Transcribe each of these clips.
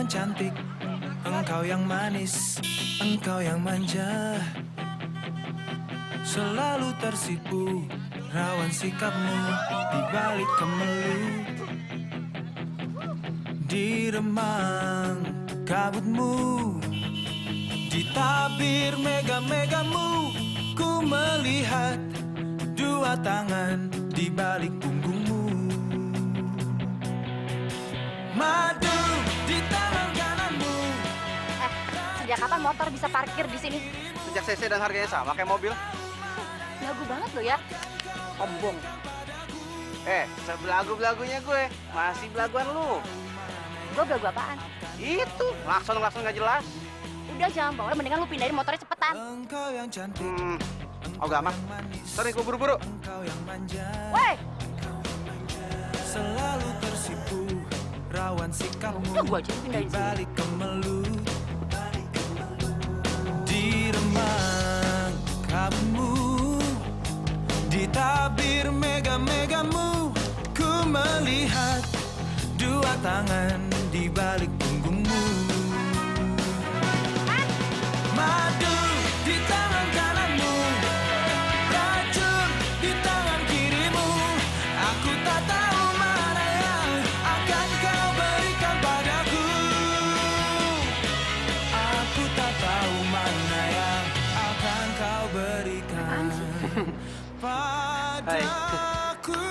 yang cantik, engkau yang manis, engkau yang manja. Selalu tersipu, rawan sikapmu di balik kemelut. Di remang kabutmu, di tabir mega-megamu, ku melihat dua tangan di balik punggungmu. Madu di tangan kananmu. Sejak kapan motor bisa parkir di sini? Sejak CC dan harganya sama kayak mobil. Lagu banget lo ya. Sombong. Sebelagu-belagunya gue. Masih belaguan lu. Gue belagu apaan? Itu, lakson nggak jelas. Udah jangan bawa, mendingan lu pindahin motornya cepetan. Engkau yang cantik, Oh gampang. Sorry, gue buru-buru. engkau yang manja. Woi, Selalu tersipu, rawan sikapmu udah gua aja yang di pindahin sini. balik kemelut. Di remang kabutmu, di tabir mega-megamu, ku melihat dua tangan di balik punggungmu. Madu di tangan kananmu, racun di tangan kirimu. Aku tak tahu mana yang akan kau berikan padaku. Aku tak tahu mana yang akan kau berikan padaku.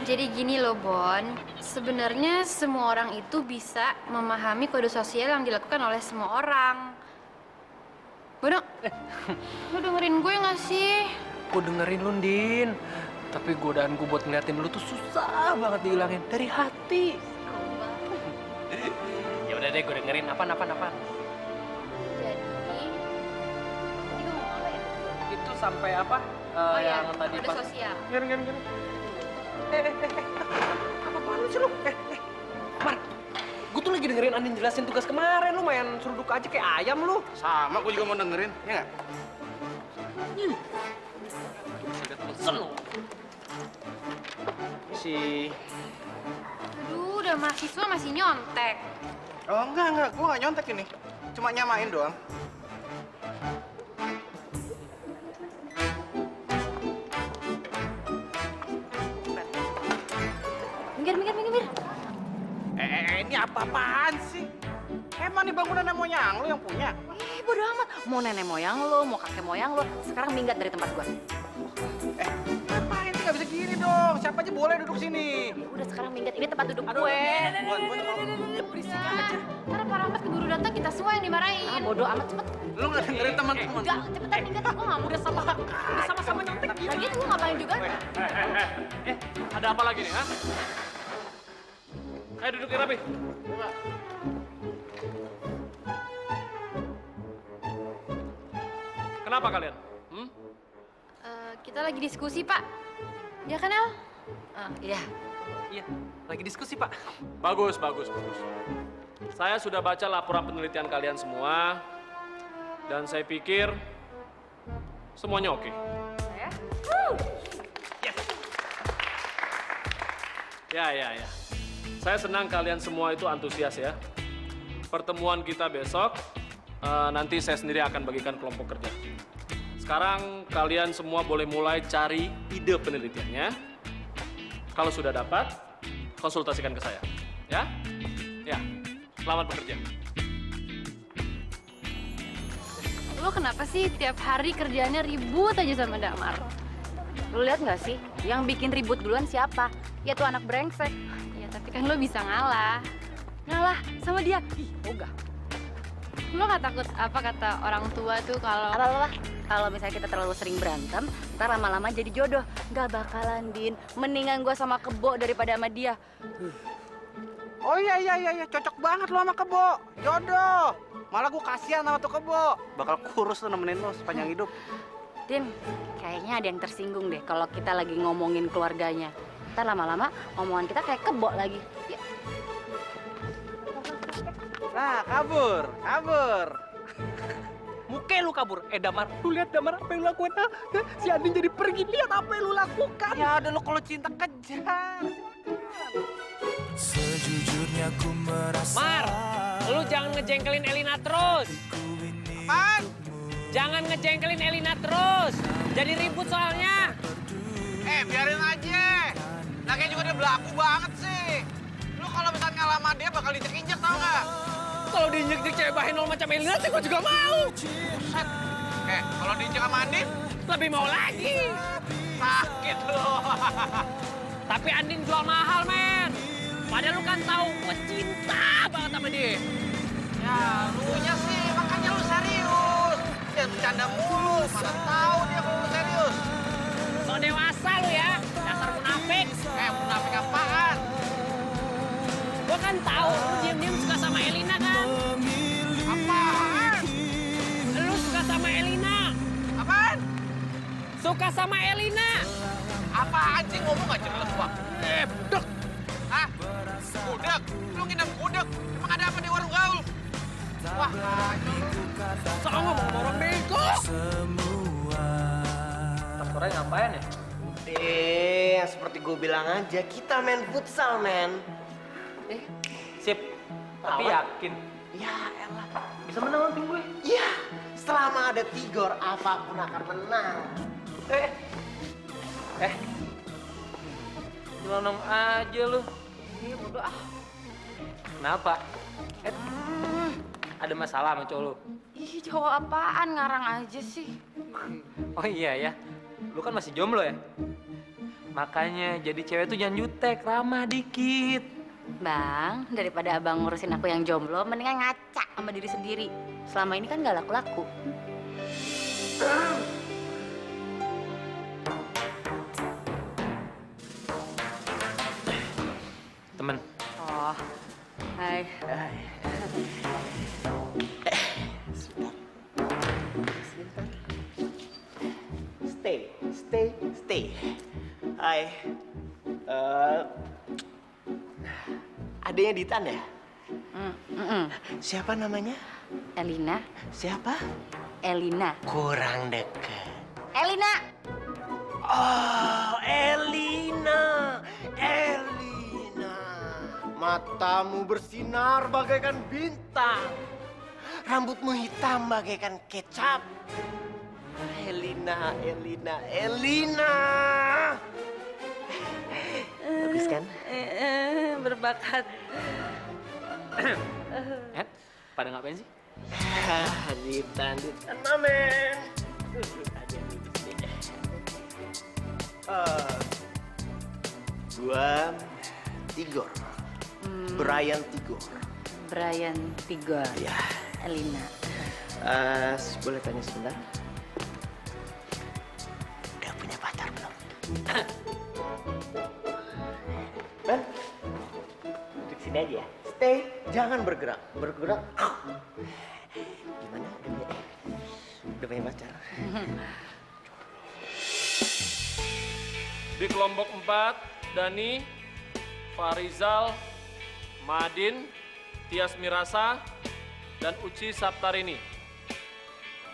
Jadi gini loh, Bon. Sebenarnya semua orang itu bisa memahami kode sosial yang dilakukan oleh semua orang. Bono, lu dengerin gue nggak sih? Gue dengerin lu, Din. Tapi godaan gue buat ngeliatin lu tuh susah banget dihilangin dari hati. Ya udah deh, gue dengerin. Apaan? Jadi gue mau apa ya? Itu sampai apa? Yang tadi kode pas. sosial. Gini. Apa-apaan lu sih lu? Mar, gue tuh lagi dengerin Andin jelasin tugas kemarin. Lu main seruduk aja kayak ayam lu. Sama, gue juga mau dengerin. Ya nggak? Udah pesen lu. Si... Aduh, udah mahasiswa masih nyontek. Oh enggak. Gue nggak nyontek ini. Cuma nyamain doang. Minggir. Ini apa-apaan sih? Emang nih bangunan nenek moyang lu yang punya? Bodo amat. Mau nenek moyang lo, mau kakek moyang lo, sekarang minggat dari tempat gua. Ngapain sih nggak bisa gini dong? Siapa aja boleh duduk sini. Udah sekarang minggat, ini tempat duduk gue. Berisik aja. Karena Pak Rahmat keburu datang, kita semua yang dimarahin. Bodo amat, cepet. Lu nggak dengerin teman-teman? Udah, cepetan minggat. Gue nggak mau udah sama-sama nyontek. Lagian gue ngapain juga. Ada apa lagi nih, ha? Ayo dudukin rapi. Kenapa kalian? Kita lagi diskusi, Pak. Ya kan, El? Iya. Iya, lagi diskusi, Pak. Bagus. Saya sudah baca laporan penelitian kalian semua. Dan saya pikir semuanya oke. Ya. Saya senang kalian semua itu antusias ya. Pertemuan kita besok, nanti saya sendiri akan bagikan kelompok kerja. Sekarang kalian semua boleh mulai cari ide penelitiannya. Kalau sudah dapat, konsultasikan ke saya. Ya? Ya. Selamat bekerja. Lo kenapa sih tiap hari kerjaannya ribut aja sama Damar? Lu lihat nggak sih, yang bikin ribut duluan siapa? Ya tuh anak brengsek. Ya, tapi kan lo bisa ngalah. Ngalah sama dia. Ih, ogah. Lo nggak takut apa kata orang tua tuh kalau... Apa? Kalau misalnya kita terlalu sering berantem, ntar lama-lama jadi jodoh. Nggak bakalan, Din. Mendingan gua sama Kebo daripada sama dia. Oh iya, cocok banget lo sama Kebo. Jodoh. Malah gue kasihan sama tuh Kebo. Bakal kurus tuh nemenin lo sepanjang hidup. Din, kayaknya ada yang tersinggung deh kalau kita lagi ngomongin keluarganya. Ntar lama-lama omongan kita kayak Kebo lagi. Ya. Nah, kabur. muka lu kabur. Damar, lu lihat Damar apa yang lu lakukan? Si Andin jadi pergi, lihat apa yang lu lakukan. Ya udah lo kalau cinta kejar. Sejujurnya ku merasa Mar, lu jangan ngejengkelin Elina terus. Apaan? Jangan ngejengkelin Elina terus. Jadi ribut soalnya. Biarin aja. Lagian juga dia belaku banget sih. Lu kalau misalnya ngalah sama dia bakal diinjek-injek tau nggak? Kalau diinjek-injek cewek bahenol macam Elina sih gue juga mau. Buset. Kalau diinjek sama Andin, Lebih mau lagi. sakit lu. Tapi Andin jual mahal, men. Padahal lu kan tahu gue cinta banget sama dia. Ya, lu nya sih, makanya lu serius. Jangan bercanda mulu, mana tahu dia kalau lu serius. So dewasa lu ya, dasar munafik. Munafik apaan? Gue kan tahu lu diem-diem suka sama Elina kan. Apaan? Lu suka sama Elina. Apaan? Suka sama Elina. Apaan sih ngomong gak jelas, Bang? Bedek. Hah? Gudeg? Lu nginep gudeg? Emang ada apa di warung gaul? Wah, Soal ngomong orang bego. Mas Koray ngapain ya? Yang seperti gue bilang aja, kita main futsal, men. Sip. Tapi Lawan. yakin Ya elah. bisa menang lawan tim gue. Ya, selama ada Tigor, apapun akan menang. Nyelonong aja lu. Iya bodo ah. Kenapa? Ada masalah sama cowok lu? Ih, cowok apaan ngarang aja sih? Oh iya ya, lu kan masih jomblo ya? Makanya jadi cewek tuh jangan jutek, ramah dikit. Bang, daripada abang ngurusin aku yang jomblo, mendingan ngaca sama diri sendiri. Selama ini kan gak laku-laku. Temen, Oh, hai. Stay. Hai. Adanya Ditan ya? Siapa namanya? Elina, Siapa? Elina. Kurang deket. Elina! Oh, Elina. Matamu bersinar bagaikan bintang. Rambutmu hitam bagaikan kecap. Elina. Bagus kan? Berbakat. pada ngapain sih? Ditan, mamen. Duduk aja di sini. Gua Tigor. Brian Tigor. Brian Tigor. Ya. Elina. Boleh tanya sebentar? Udah punya pacar belum? Ben, duduk sini aja ya. Stay, jangan bergerak. Bergerak. Gimana? Udah punya pacar? Di kelompok 4, Dani, Farizal, Madin, Tias Mirasa, dan Uci Saptarini.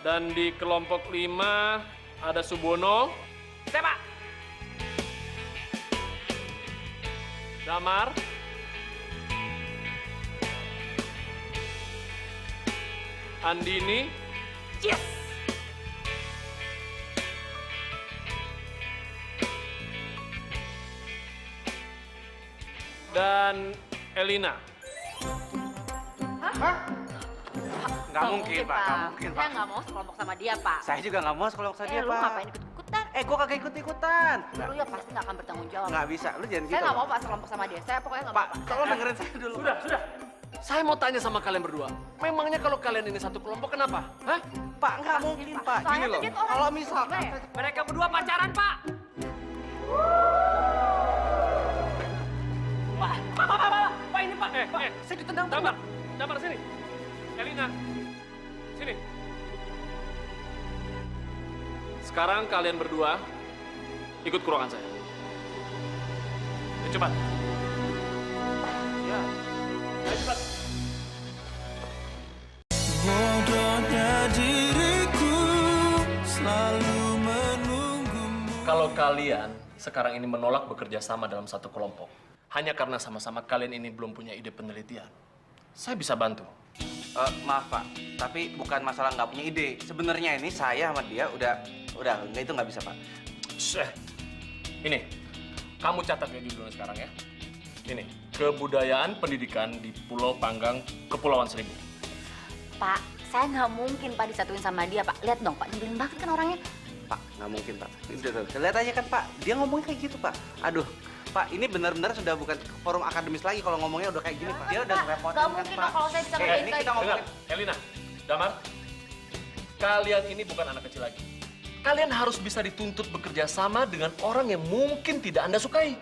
Dan di kelompok 5 ada Subono, Siapa? Damar, Andini, Yes. dan Elina. Nggak mungkin, Pak. Nggak mungkin, Pak. Saya nggak mau sekelompok sama dia, Pak. Saya juga nggak mau sekelompok sama dia, Lu Pak. ngapain ikut-ikutan? Gua kagak ikut-ikutan. Lu ya pasti nggak akan bertanggung jawab. Nggak bisa, lu jangan gitu. Saya nggak mau Pak sekelompok sama dia. Saya pokoknya nggak Pak, mau, Pak. tolong dengerin saya dulu. Sudah. Saya mau tanya sama kalian berdua. Memangnya kalau kalian ini satu kelompok kenapa? Hah? Pak, nggak mungkin, Pak. Soalnya Gini loh. dia tuh orang Kalau misalkan gimana ya? Mereka berdua pacaran, Pak. Pak ini Pak. Saya ditendang. Damar sini. Elina, sini. Sekarang kalian berdua ikut ke ruangan saya. Ayo, cepat. Ya. Ayo cepat. bodohnya diri kalian sekarang ini menolak bekerja sama dalam satu kelompok, hanya karena sama-sama kalian ini belum punya ide penelitian, saya bisa bantu. Maaf Pak, tapi bukan masalah nggak punya ide. Sebenarnya ini saya sama dia udah nggak, itu nggak bisa Pak. Ini, kamu catat ya judulnya sekarang ya. Ini, kebudayaan pendidikan di Pulau Panggang, Kepulauan Seribu. Pak, saya nggak mungkin Pak disatuin sama dia Pak. Lihat dong Pak, nyebelin banget kan orangnya. Pak, nggak mungkin Pak. Lihat aja kan Pak, dia ngomongnya kayak gitu Pak. Aduh, Pak, ini benar-benar sudah bukan forum akademis lagi kalau ngomongnya udah kayak gini Pak. Dia udah ngerepotin Nggak kan mungkin Pak. dong kalau saya bisa kayak Ini gitu. kita ngomongin. Elina, Damar, kalian ini bukan anak kecil lagi. Kalian harus bisa dituntut bekerja sama dengan orang yang mungkin tidak Anda sukai.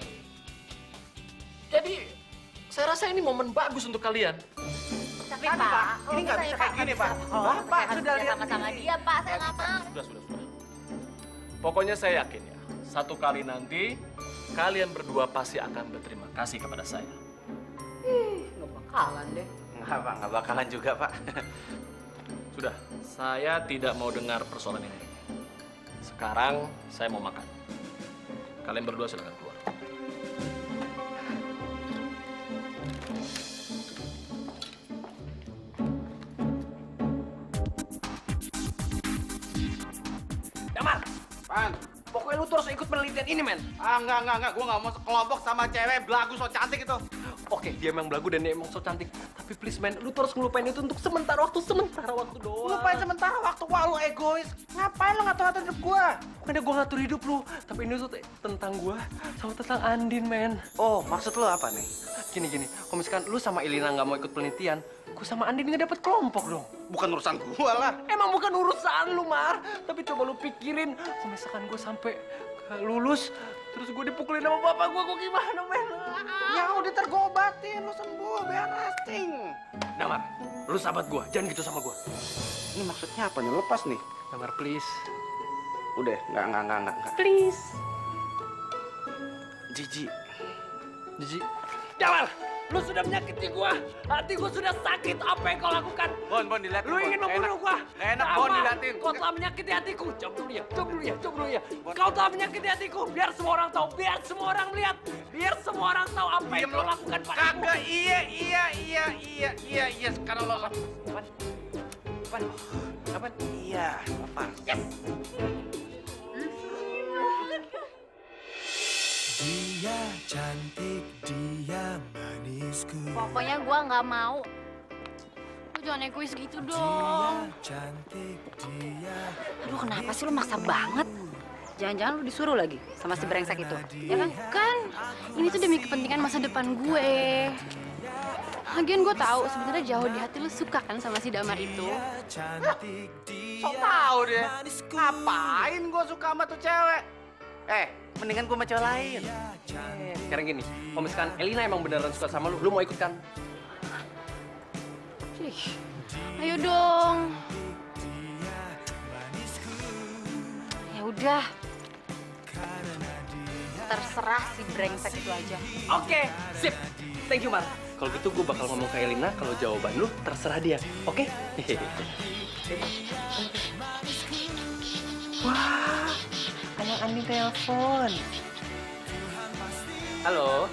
Jadi, saya rasa ini momen bagus untuk kalian. Tapi Tapi, Pak, Pak, ini nggak bisa kayak gini, Pak. Bapak sudah lihat sama ini. dia Pak, saya nggak mau. Sudah. Pokoknya saya yakin ya, satu kali nanti kalian berdua pasti akan berterima kasih kepada saya. Nggak bakalan deh. Nggak Pak, nggak bakalan juga Pak. Sudah, saya tidak mau dengar persoalan ini. Sekarang saya mau makan. Kalian berdua silakan keluar. Damar, Pan, pokoknya lu terus ikut penelitian ini, men. enggak. Gue nggak mau sekelompok sama cewek belagu so cantik itu. Oke, dia emang belagu dan dia emang so cantik. Tapi please, men, lu terus ngelupain itu untuk sementara waktu doang. Lupain sementara waktu. Wah, lu egois. Ngapain lu ngatur-ngatur hidup gue? Bukannya gue ngatur hidup lu, tapi ini tuh tentang gue sama tentang Andin, men. Oh, maksud lu apa nih? Gini, kalau misalkan lu sama Elina nggak mau ikut penelitian, gue sama Andin nggak dapet kelompok dong. Bukan urusan gue lah. Emang bukan urusan lu, Mar. Tapi coba lu pikirin, kalau misalkan gue sampai lulus, terus gue dipukulin sama bapak gue gimana, men? Ya udah ntar gue obatin, lu sembuh, beres, ting. Damar, lu sahabat gue, jangan gitu sama gue. Ini maksudnya apa nih? Lepas nih. Damar, please. Udah, enggak. Please. Jijik. Jiji. Damar, lu sudah menyakiti gua. Hati gua sudah sakit. Apa yang kau lakukan? Bon, dilihatin. Lu ingin membunuh gua. Nggak enak, Bon, dilihatin. Kau telah menyakiti hatiku. Jom dulu ya. Kau telah menyakiti hatiku. Biar semua orang tahu. Biar semua orang melihat. Biar semua orang tahu apa yang kau lakukan padaku. Kagak, iya. Sekarang lo Kapan? Iya, apa? Yes. Dia cantik, dia manisku. Pokoknya gua nggak mau. Lu jangan egois gitu Dia dong. cantik, dia. Aduh, kenapa sih lu maksa banget? Jangan-jangan lu disuruh lagi sama si brengsek itu. Ya kan? Kan, ini tuh demi kepentingan masa depan gue. Lagian gue tahu sebenarnya jauh di hati lu suka kan sama si Damar itu. Cantik, dia. Sok tahu deh. manisku. Ngapain gua suka sama tuh cewek? Mendingan gua sama cewek lain. Sekarang gini, kalau misalkan Elina emang beneran suka sama lu mau ikut kan? Ih, ayo dong. Ya udah. Terserah si brengsek itu aja. Oke, sip. Thank you, Mar. Kalau gitu gue bakal ngomong ke Elina kalau jawaban lu terserah dia. Oke? Wah, ada Andi telepon. Halo.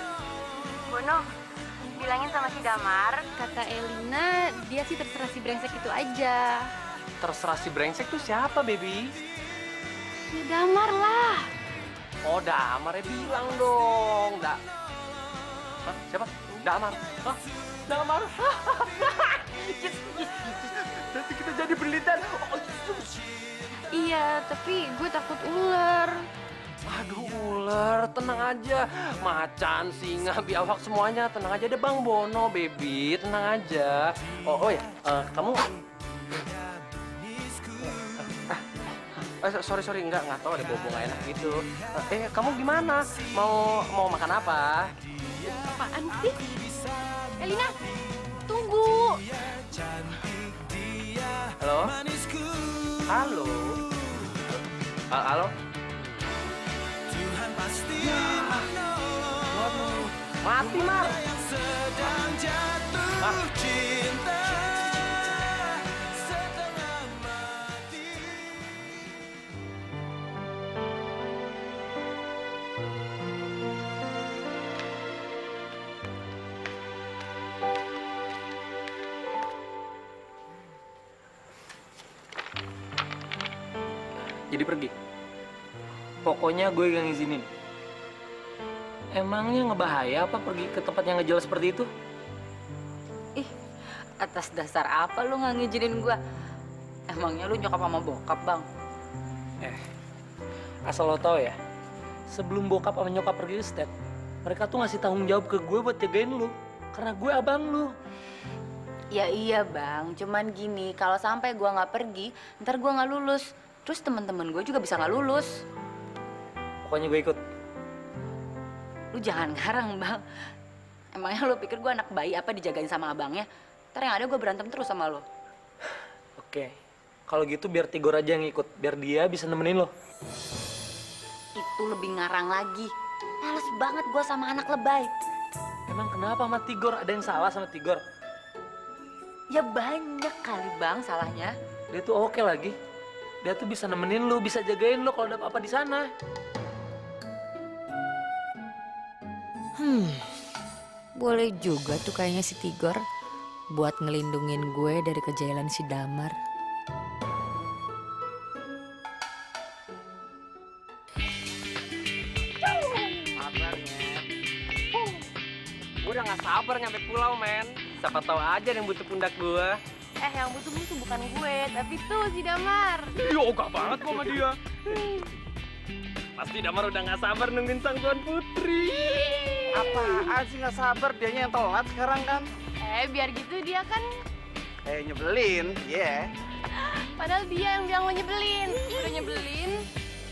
Bono, bilangin sama si Damar, kata Elina, dia sih terserah si brengsek itu aja. Terserah si brengsek tuh siapa, baby? Ya Damar lah. Oh, Damar ya bilang dong. Hah? Siapa? Damar. Hah? Damar. Yes. Nanti kita jadi penelitian. Oh, Iya, tapi gue takut ular. aduh, ular, tenang aja. Macan, singa, biawak semuanya tenang aja deh, Bang Bono, baby, tenang aja. Oh ya, kamu sorry, nggak tahu ada bau nggak enak gitu. Kamu gimana? Mau makan apa? Apaan sih? Elina, tunggu. Halo? Halo? Halo? Tuhan pasti Waduh, mati, Mar. yang sedang jatuh Mar. cinta setengah mati. Jadi pergi. Pokoknya gue yang izinin. Emangnya ngebahaya apa pergi ke tempat yang nggak jelas seperti itu? Ih, atas dasar apa lu nggak ngizinin gua? Emangnya lu nyokap sama bokap, Bang? Asal lo tau ya, sebelum bokap sama nyokap pergi ke state, mereka tuh ngasih tanggung jawab ke gue buat jagain lu. Karena gue abang lu. Ya iya, Bang. Cuman gini, kalau sampai gua nggak pergi, ntar gua nggak lulus. Terus teman-teman gue juga bisa nggak lulus. Pokoknya gue ikut. Lu jangan ngarang, Bang. Emangnya lu pikir gua anak bayi apa dijagain sama abangnya? Ntar yang ada gua berantem terus sama lu. Oke, kalau gitu biar Tigor aja yang ikut. Biar dia bisa nemenin lo. Itu lebih ngarang lagi. Males banget gua sama anak lebay. Emang kenapa sama Tigor? Ada yang salah sama Tigor? Ya banyak kali, Bang, salahnya. Dia tuh oke lagi. Dia tuh bisa nemenin lu, bisa jagain lu kalau ada apa-apa di sana. Boleh juga tuh kayaknya si Tigor buat ngelindungin gue dari kejailan si Damar. Gue udah gak sabar nyampe pulau, men. Siapa tahu aja yang butuh pundak gue. Yang butuh tuh bukan gue, tapi tuh si Damar. Iya, ogah banget kok sama dia. Pasti Damar udah gak sabar nungguin sang tuan putri. Apaan sih nggak sabar, dianya yang telat sekarang kan? Biar gitu dia kan, Nyebelin, yeah. padahal dia yang bilang mau nyebelin. Udah nyebelin,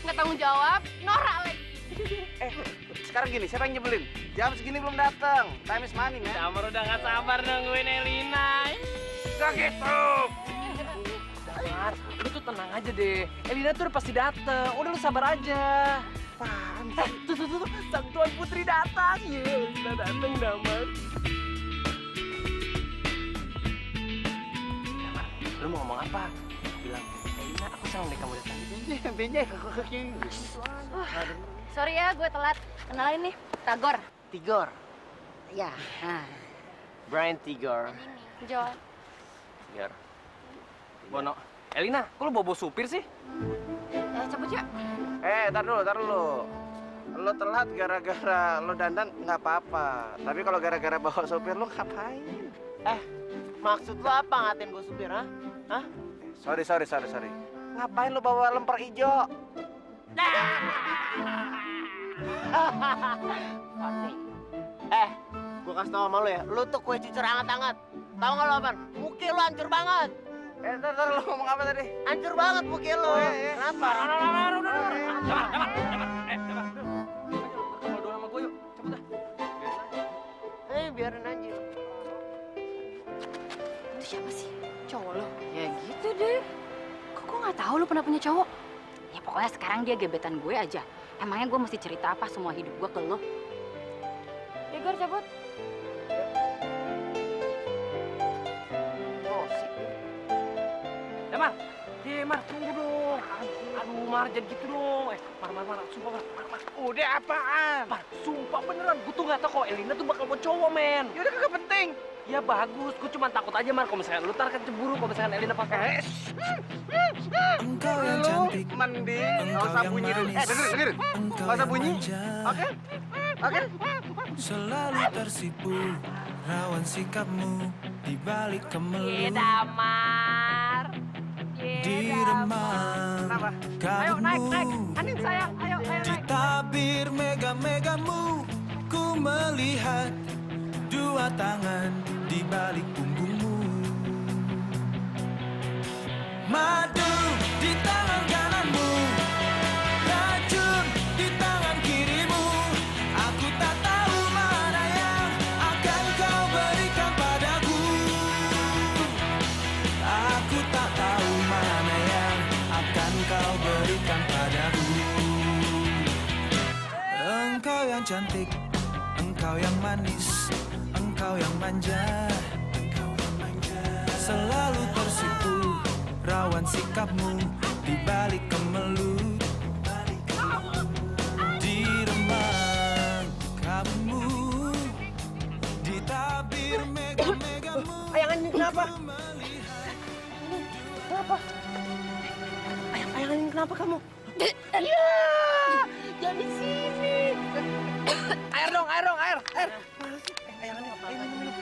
nggak tanggung jawab, norak lagi. Sekarang gini, siapa yang nyebelin? Jam segini belum datang. Time is money, man. Damar udah gak sabar nungguin Elina. Gak gitu. Damar, lu tuh tenang aja deh. Elina tuh udah pasti dateng. Udah lu sabar aja. Apaan? Tuh, sang tuan putri datang. Iya, Elina dateng, Damar. Damar, lu mau ngomong apa? Bilang, Elina, aku senang deh kamu datang. Binjai. Sorry ya, gue telat. Kenalin nih, Tagor. Tigor. Ya, nah. Brian Tigor. Jo, Biar. Bono. Elina, kok lu bawa supir sih? cabut ya. Tar dulu. Lo telat gara-gara lo dandan nggak apa-apa. Tapi kalau gara-gara bawa sopir lo ngapain? Maksud lo apa ngatain gue supir, ha? Hah? Sorry. Ngapain lo bawa lemper ijo? Pasti. Gue kasih tau sama lo ya, lo tuh kue cucur hangat-hangat. Tahu nggak lo apaan? Muka lo hancur banget. Tar lo ngomong apa tadi? Hancur banget muka lo. Kenapa? Damar. Kalau doang sama gue yuk, cabut dah. Biarin aja. Itu siapa sih? Cowok lo. Ya gitu deh. Kok gue nggak tahu lu pernah punya cowok? Ya pokoknya sekarang dia gebetan gue aja. Emangnya gue mesti cerita apa semua hidup gue ke lo? Tigor cabut. Mar, tunggu dong. Aduh, Mar, jangan gitu dong. Mar, sumpah, Mar. Udah apaan? Mar, sumpah beneran. Gue tuh gak tau kalau Elina tuh bakal mau cowok, men. Yaudah kagak penting. Ya bagus, gue cuma takut aja, Mar. Kalau misalkan lu tar kan cemburu, kalau misalkan Elina pakai. Engkau yang cantik, Mending nggak usah yang bunyi dulu. manis, Dengerin. engkau Nggak usah yang bunyi. manja. Oke? Selalu tersipu, rawan sikapmu di balik kemelut. Damar. Di remang Kenapa? kalungmu, Anin sayang, ayo di tabir mega-megamu, ku melihat dua tangan di balik punggungmu. Madu di tangan kananmu, racun di tangan kirimu. Aku tak tahu mana yang akan kau berikan padaku. Aku tak tahu mana yang akan kau berikan padaku. Engkau yang cantik, engkau yang manis, engkau yang manja. Selalu tersipu, rawan sikapmu di balik kemelut. Di remang kamu, di tabir mega-megamu. Ayang Anin kenapa? Kenapa? Ayang Anin kenapa kamu? Iya, jadi sini. Air dong, air. Mana sih? Ayangan nih, minum.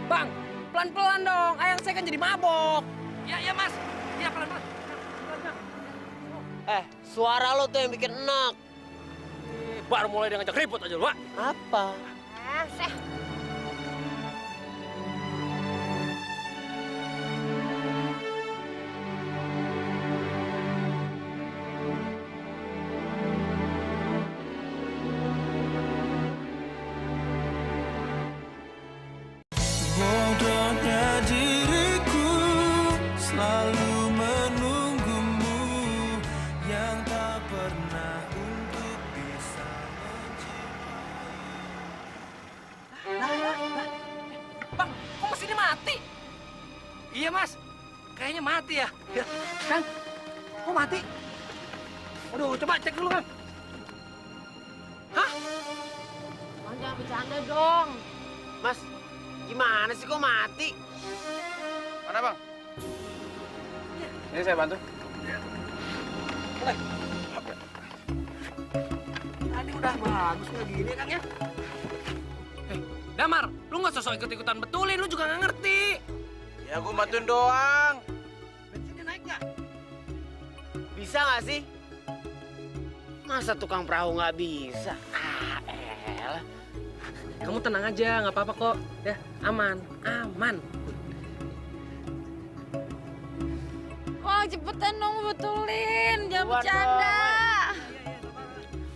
Bang, pelan-pelan dong. Ayang saya kan jadi mabok. Iya, Mas. Iya, pelan-pelan. Suara lo tuh yang bikin enak. Baru mulai dia ngajak ribut aja lu, Wak. Apa? Bodohnya diriku selalu menunggumu yang tak pernah untuk bisa Bang, kok mesinnya mati? Iya, Mas. Kayaknya mati ya. Ya, Kang. Kok mati? Waduh, coba cek dulu, Kang. Hah? Bang, jangan bercanda dong. Mas, gimana sih kok mati? Mana bang? Ini saya bantu. Tadi udah bagus nggak gini, Kang ya? Damar, lu nggak sosok ikut-ikutan betulin, lu juga nggak ngerti. Ya gue bantuin doang. Bensinnya naik nggak? Bisa nggak sih? Masa tukang perahu nggak bisa? Elah. Kamu tenang aja, nggak apa-apa kok. Ya, aman. Wah, cepetan dong betulin, jangan Keluar bercanda.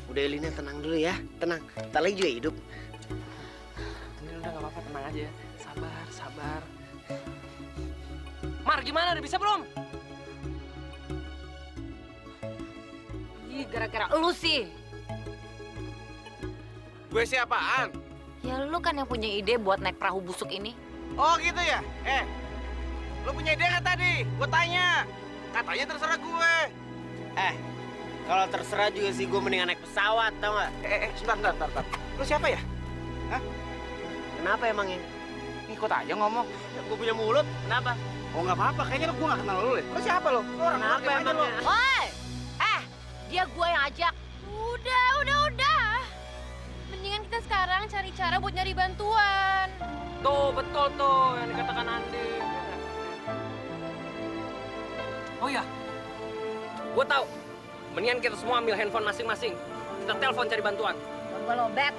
Udah Elina tenang dulu ya, tenang. Ntar lagi juga hidup. Ini udah nggak apa-apa, tenang aja. Sabar. Mar, gimana? Udah bisa belum? Ih, gara-gara lu sih. Gue siapaan? Ya lu kan yang punya ide buat naik perahu busuk ini. Oh gitu ya? Lo punya ide nggak tadi? Gue tanya. Katanya terserah gue. Kalau terserah juga sih gue mendingan naik pesawat, tau nggak? Sebentar. Lo siapa ya? Kenapa emangnya? Ngikut aja ngomong. Gue punya mulut, kenapa? Oh nggak apa-apa, kayaknya gue nggak kenal lo deh. Lo siapa lo? Lo orang Kenapa aja lo. emangnya? Woi! Dia gua yang ajak. Udah. Mendingan kita sekarang cari cara buat nyari bantuan. Tuh, betul tuh yang dikatakan Andi. Oh ya, gue tahu. Mendingan kita semua ambil handphone masing-masing. Kita telepon cari bantuan. Gua lobet.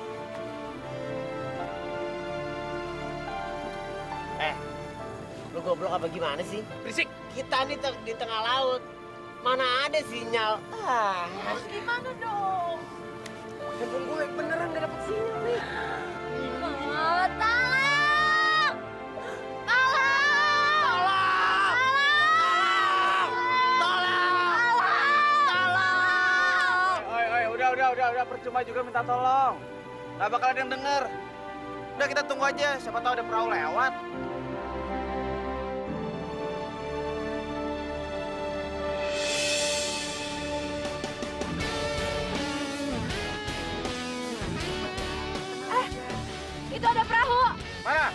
Lu goblok apa gimana sih? Berisik. Kita nih di tengah laut. Mana ada sinyal? Terus gimana dong? Handphone gue beneran gak dapet sinyal nih. Udah percuma juga minta tolong. Nggak bakal ada yang denger. Udah kita tunggu aja, siapa tahu ada perahu lewat. Itu ada perahu. Mana?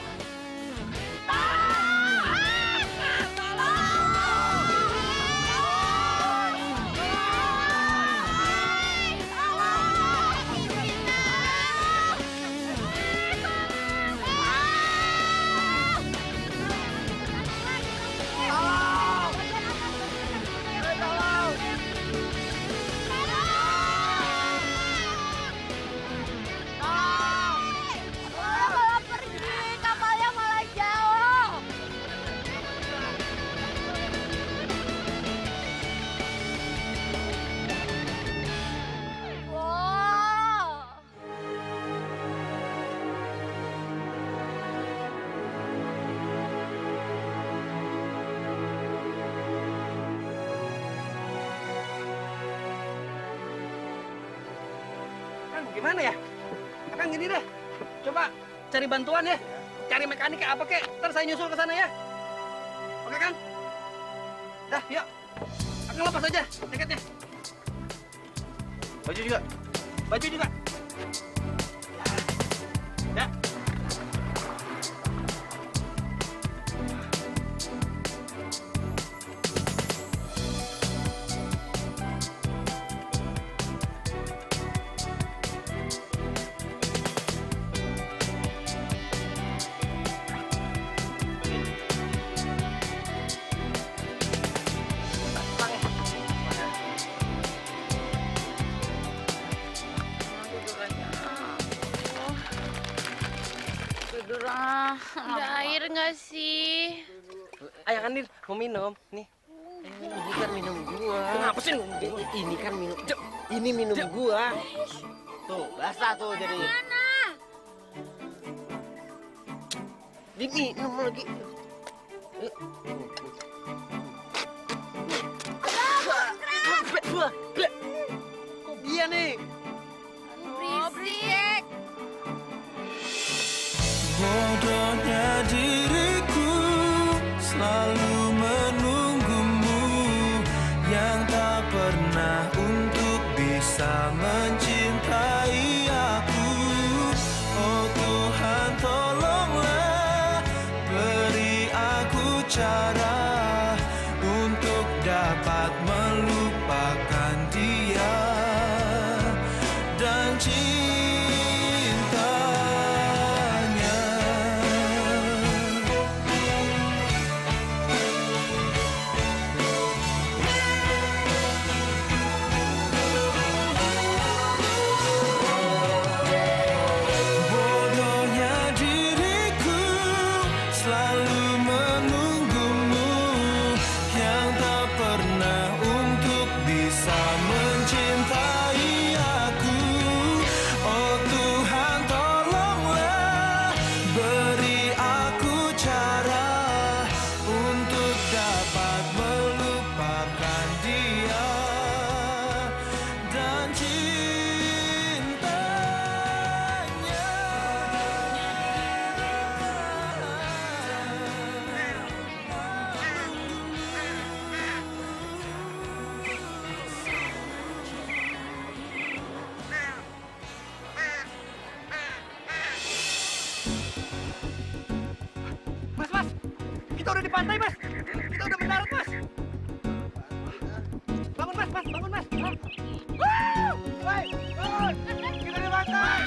Gimana ya? Kang gini deh. Coba cari bantuan ya. Cari mekanik kayak apa kek. Ntar saya nyusul ke sana ya. Oke kan? Dah, yuk. Akang lepas aja jaketnya. Baju juga. Baju juga. Ya. Ah, Ada air nggak sih? Ayo kan, Din, mau minum. Nih. Ini kan minum gua. Kenapa sih? Ini kan minum. Ini minum gua. Tuh, basah tuh jadi. Diminum lagi. Kok dia nih? Berisik. Bodohnya diriku selalu menunggumu yang tak pernah untuk bisa mencintai aku. Oh Tuhan tolonglah beri aku cara untuk dapat melupakan dia dan cintanya. Bodohnya diriku selalu menunggumu yang tak pernah untuk bisa mencintai aku. Oh Tuhan tolonglah beri aku cara untuk dapat melupakan dia dan Mas, kita udah di pantai, Mas. Kita udah mendarat, Mas. Bangun, Mas, bangun, Mas. Woo! Woi, bangun. Kita di pantai.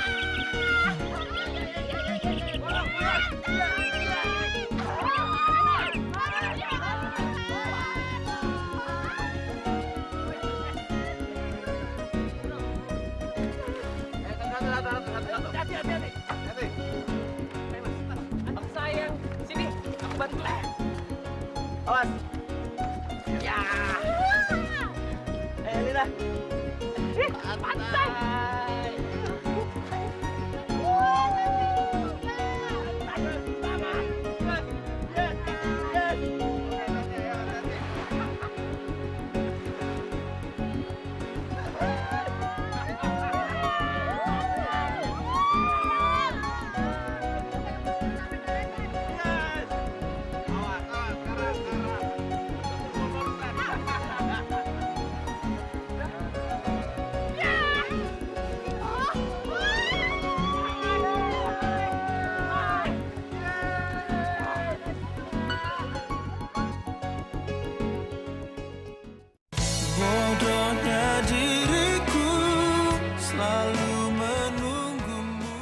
Pulang. Iya. Hati-hati. Sayang, sini, aku bantu. Awas. Ya. Lila. Pantai. bodohnya diriku selalu menunggumu.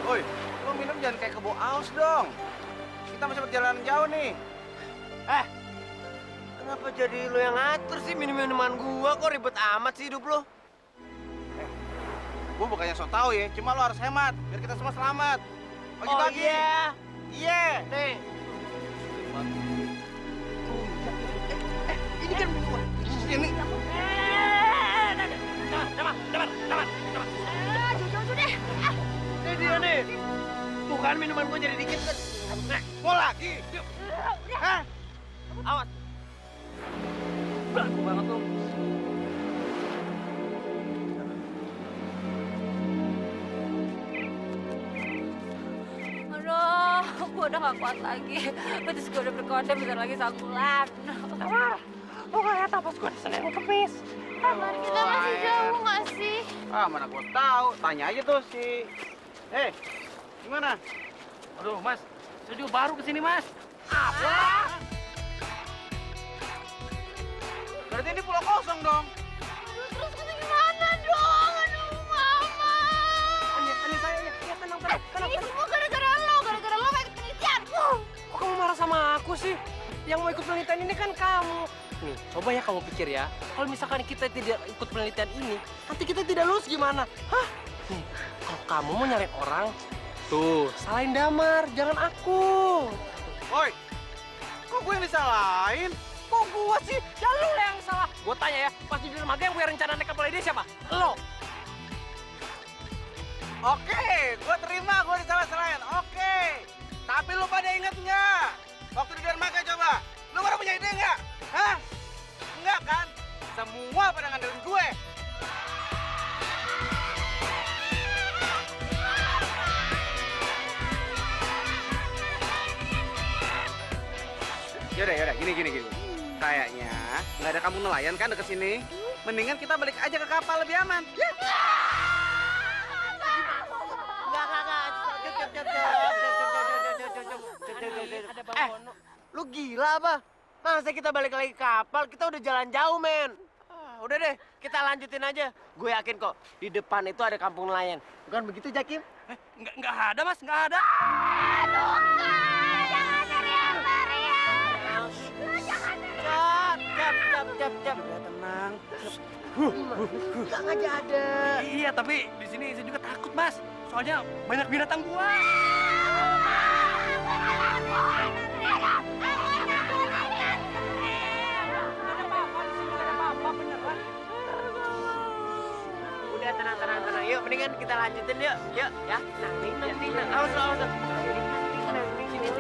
Oi. Lo minum jangan kayak kebo aus dong. Kita masih perjalanan jauh nih. Kenapa jadi lo yang ngatur sih minum-minuman gua? Kok ribet amat sih hidup lo? Gue bukannya so tau ya, cuma lo harus hemat biar kita semua selamat. Bagi-bagi. Iya. Nih. Ini kan minuman. Ini. Jujur deh. Ini dia nih. Tuh kan minuman gua jadi dikit kan. Mau lagi? Hah? Awas. Belagu banget tuh. Aduh, gue udah gak kuat lagi. Betis gue udah berkode bentar lagi 1 bulan. Lo kayak apa pas gua di Senin Kemis? Kamar kita masih jauh nggak sih? Mana gue tahu. Tanya aja tuh si. Gimana? Aduh, Mas. Saya juga baru kesini, Mas. Berarti ini pulau kosong dong. Terus kita gimana dong? Aduh, Mama. Ani saya, ya tenang. Ini semua gara-gara lo kayak penelitian. Kok kamu marah sama aku sih? Yang mau ikut penelitian ini kan kamu. Nih, coba ya kamu pikir ya. Kalau misalkan kita tidak ikut penelitian ini, nanti kita tidak lulus gimana? Hah? Nih, kalau kamu mau nyariin orang, tuh, salahin Damar, jangan aku. Woi, kok gue yang disalahin? Kok gua sih? Ya lu lah yang salah. Gua tanya ya, pas di dermaga yang punya rencana naik kapal ide siapa? Lo. Oke, gue terima gue disalah-salahin. Oke. Tapi lu pada inget nggak? Waktu di dermaga coba, lu pada punya ide nggak? Hah? Enggak kan? Semua pada ngandelin gue. Yaudah, gini. Kayaknya nggak ada kampung nelayan kan deket sini. Mendingan kita balik aja ke kapal lebih aman. Ya. Lu gila apa? Masa kita balik lagi ke kapal? Kita udah jalan jauh, men. Udah deh, kita lanjutin aja. Gue yakin kok, di depan itu ada kampung nelayan. Bukan begitu, Jakim? Nggak ada, Mas. Nggak ada. Cap. Udah tenang. Enggak aja ada. Iya, tapi di sini saya juga takut, Mas. Soalnya banyak binatang buas. Udah tenang. Yuk, mendingan kita lanjutin yuk. Yuk, ya. Nanti. Awas. Sini.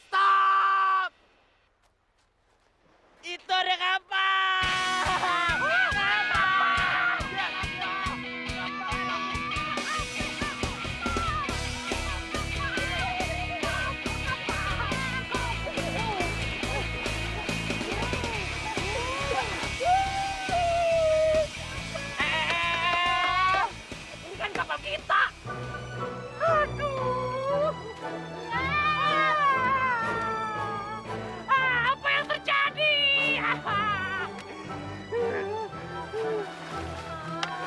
Stop! Itu ada kapal! Ini kan kapal kita. Apa yang terjadi?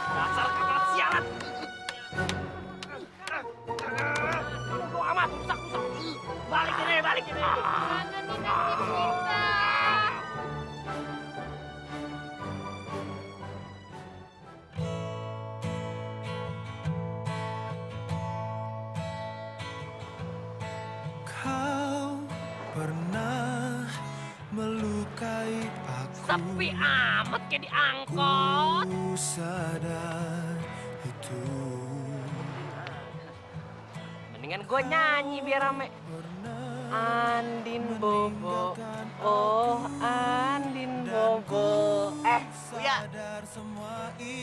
Dasar kapal sialan. Bodo amat, rusak. Balik ini. Mana nih nasib kita? Kau pernah melukai aku. Sepi amat kayak diangkot. Ku sadar itu. Mendingan gue nyanyi biar rame. Andin Bobo, oh Andin Bobo. Uya,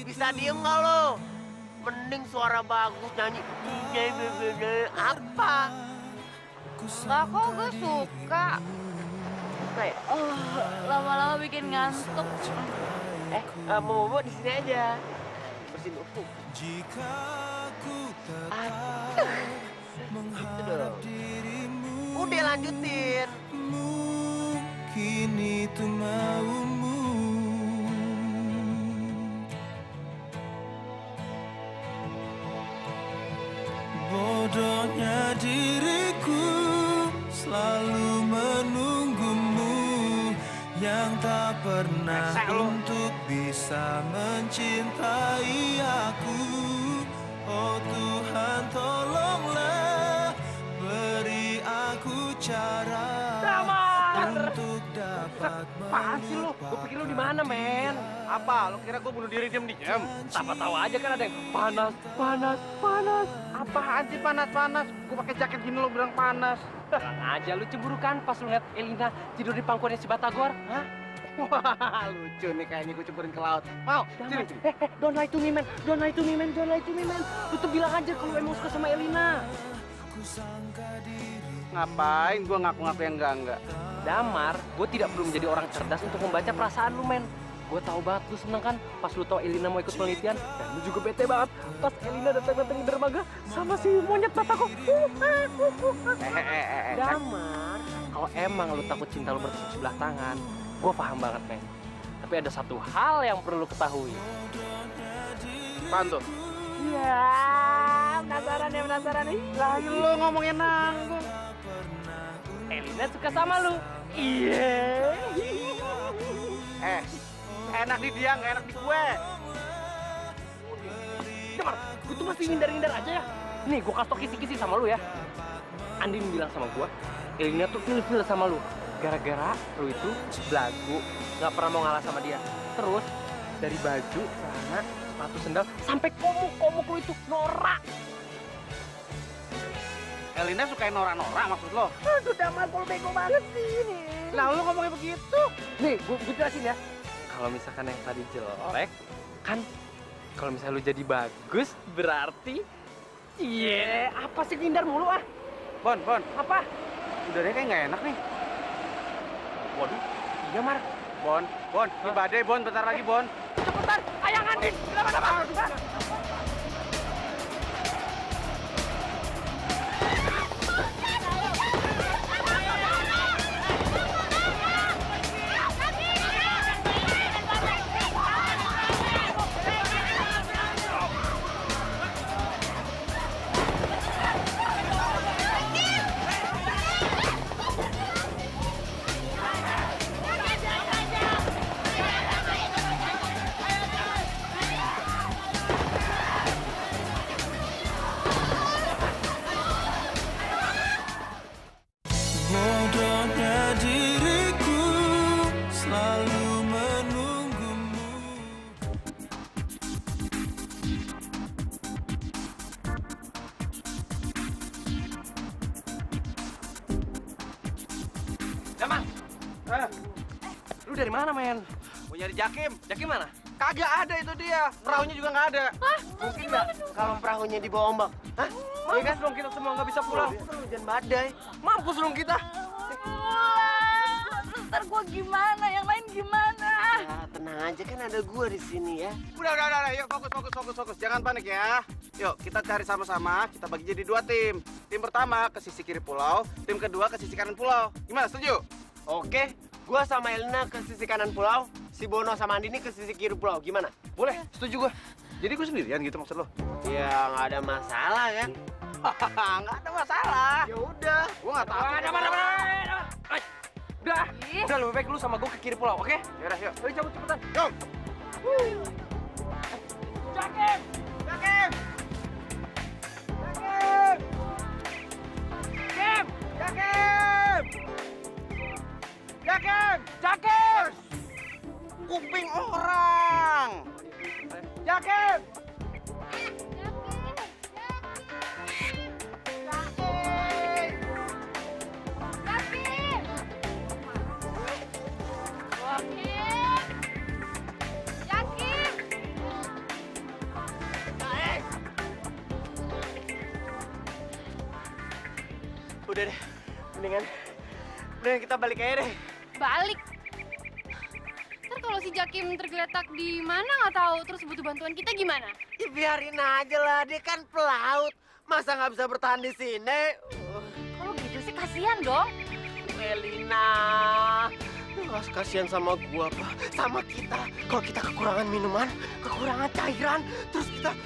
bisa diem nggak lo? Mending suara bagus nyanyi. Apa? Enggak kok, gue suka. Suka ya? Lama-lama bikin ngantuk. Mau bobo di sini aja. Bersihin ufuk. Jika ku tetap Itu mengharap dong. dirimu, Udah lanjutin. mungkin itu maumu. Bodohnya diriku selalu menunggumu yang tak pernah untuk bisa mencintai aku. Oh Tuhan, tolonglah beri aku cara untuk dapat Apaan sih lu? Gue pikir lu di mana, men? Apa? Lu kira gue bunuh diri diam-diam? Siapa tahu aja kan ada yang panas. Apaan sih panas-panas? Gue pakai jaket gini lo bilang panas. Bilang aja lu cemburu kan pas lu liat Elina tidur di pangkuannya si Batagor, hah? Wah, lucu nih kayaknya gue cemburin ke laut. Mau? Sini. Don't lie to me, man. Don't lie to me, man. Lu tuh bilang aja kalau emang suka sama Elina. Ngapain gue ngaku-ngaku yang enggak? Damar, gue tidak perlu menjadi orang cerdas untuk membaca perasaan lu, men. Gue tahu banget lu seneng kan pas lu tau Elina mau ikut penelitian. Dan lu juga bete banget pas Elina datang-datang di dermaga sama si monyet Batagor. Damar, kalau emang lu takut cinta lu bertepuk sebelah tangan, gue paham banget, men. Tapi ada satu hal yang perlu lu ketahui. Apaan tuh? Ya, penasaran nih. Lah, lo ngomongin nanggung. Elina suka sama lu. Iya. Enak di dia, nggak enak di gue. Damar, gue tuh masih ngindar-ngindar aja ya. Nih, gue kasih tau kisi-kisi sama lu ya. Andin bilang sama gue, Elina tuh ilfil sama lu. Gara-gara lu itu belagu, nggak pernah mau ngalah sama dia. Terus, dari baju, celana, sepatu, sendal, sampai komuk lu itu norak. Elina sukain norak-norak maksud lo? Aduh, Damar, kalau bego banget sih ini. Lah, lo ngomongnya begitu? Nih, gue jelasin ya. Kalau misalkan yang tadi jelek, kan kalau misalnya lu jadi bagus, berarti apa sih ngindar mulu ah? Bon. Apa? Udaranya kayak nggak enak nih. Waduh, iya Mar. Bon. Ini badai, Bon. Bentar lagi, Bon. Cepetan, ayang Andin. Kenapa? Bodohnya diriku selalu menunggumu. Damar. Lu dari mana, men? Mau nyari Jakim. Jakim mana? Kagak ada itu dia. Perahunya juga nggak ada. Mungkin nggak kalau perahunya di bawah ombak? Hah? Iya kan dong kita semua nggak bisa pulang. Hujan badai. Mampus dong kita. Ntar gue gimana? Yang lain gimana? Ya, tenang aja kan ada gua di sini ya. Udah. Yuk, fokus. Jangan panik ya. Yuk, kita cari sama-sama. Kita bagi jadi 2 tim. Tim pertama ke sisi kiri pulau. Tim kedua ke sisi kanan pulau. Gimana, setuju? Oke, gua sama Elina ke sisi kanan pulau, si Bono sama Andini ke sisi kiri pulau. Gimana? Boleh, setuju gua. Jadi gue sendirian gitu maksud lo? Ya nggak ada masalah kan? Nggak ada masalah. Ya udah. Gua nggak takut. Udah lebih baik lu sama gua ke kiri pulau, oke? Yaudah, yuk. Ayo cabut cepetan. Yuk. Jakim! Jakim! Kuping orang. Jakim! Udah deh, mendingan kita balik aja deh. Balik. Ntar kalau si Jakim tergeletak di mana nggak tahu, terus butuh bantuan kita gimana? Ya biarin aja lah, dia kan pelaut. Masa nggak bisa bertahan di sini? Kalau gitu sih kasihan dong. Elina, lu nggak kasihan sama gua apa? Sama kita. Kalau kita kekurangan minuman, kekurangan cairan, terus kita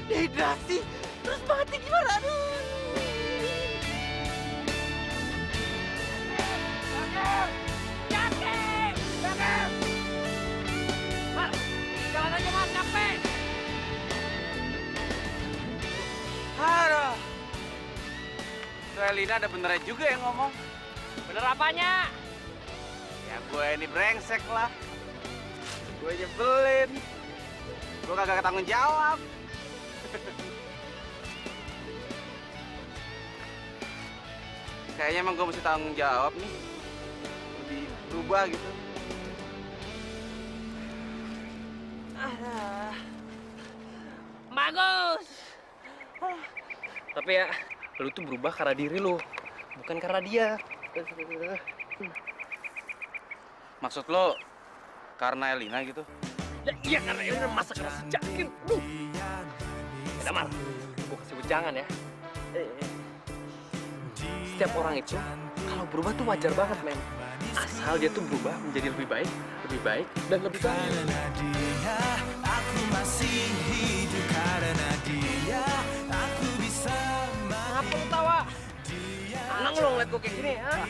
dehidrasi, terus mati gimana? Aduh. Jalan aja Mas, capek. Aduh. Tuh Elina ada benernya juga yang ngomong. Bener apanya? Ya gue ini brengsek lah. Gue nyebelin. Gue kagak tanggung jawab. Kayaknya emang gue mesti tanggung jawab nih. Lebih berubah gitu. Bagus. Tapi ya, lu tuh berubah karena diri lu, bukan karena dia. Maksud lo karena Elina gitu? Ya iya, karena Elina masak nasi Jakim. Damar, gua kasih wejangan ya. Setiap orang itu kalau berubah tuh wajar banget, men. Asal dia tuh berubah menjadi lebih baik, dan lebih baik. Karena dia, aku masih hidup. Karena dia, aku bisa. Kenapa lu tawa? Senang lo ngeliat gua kayak gini, ha?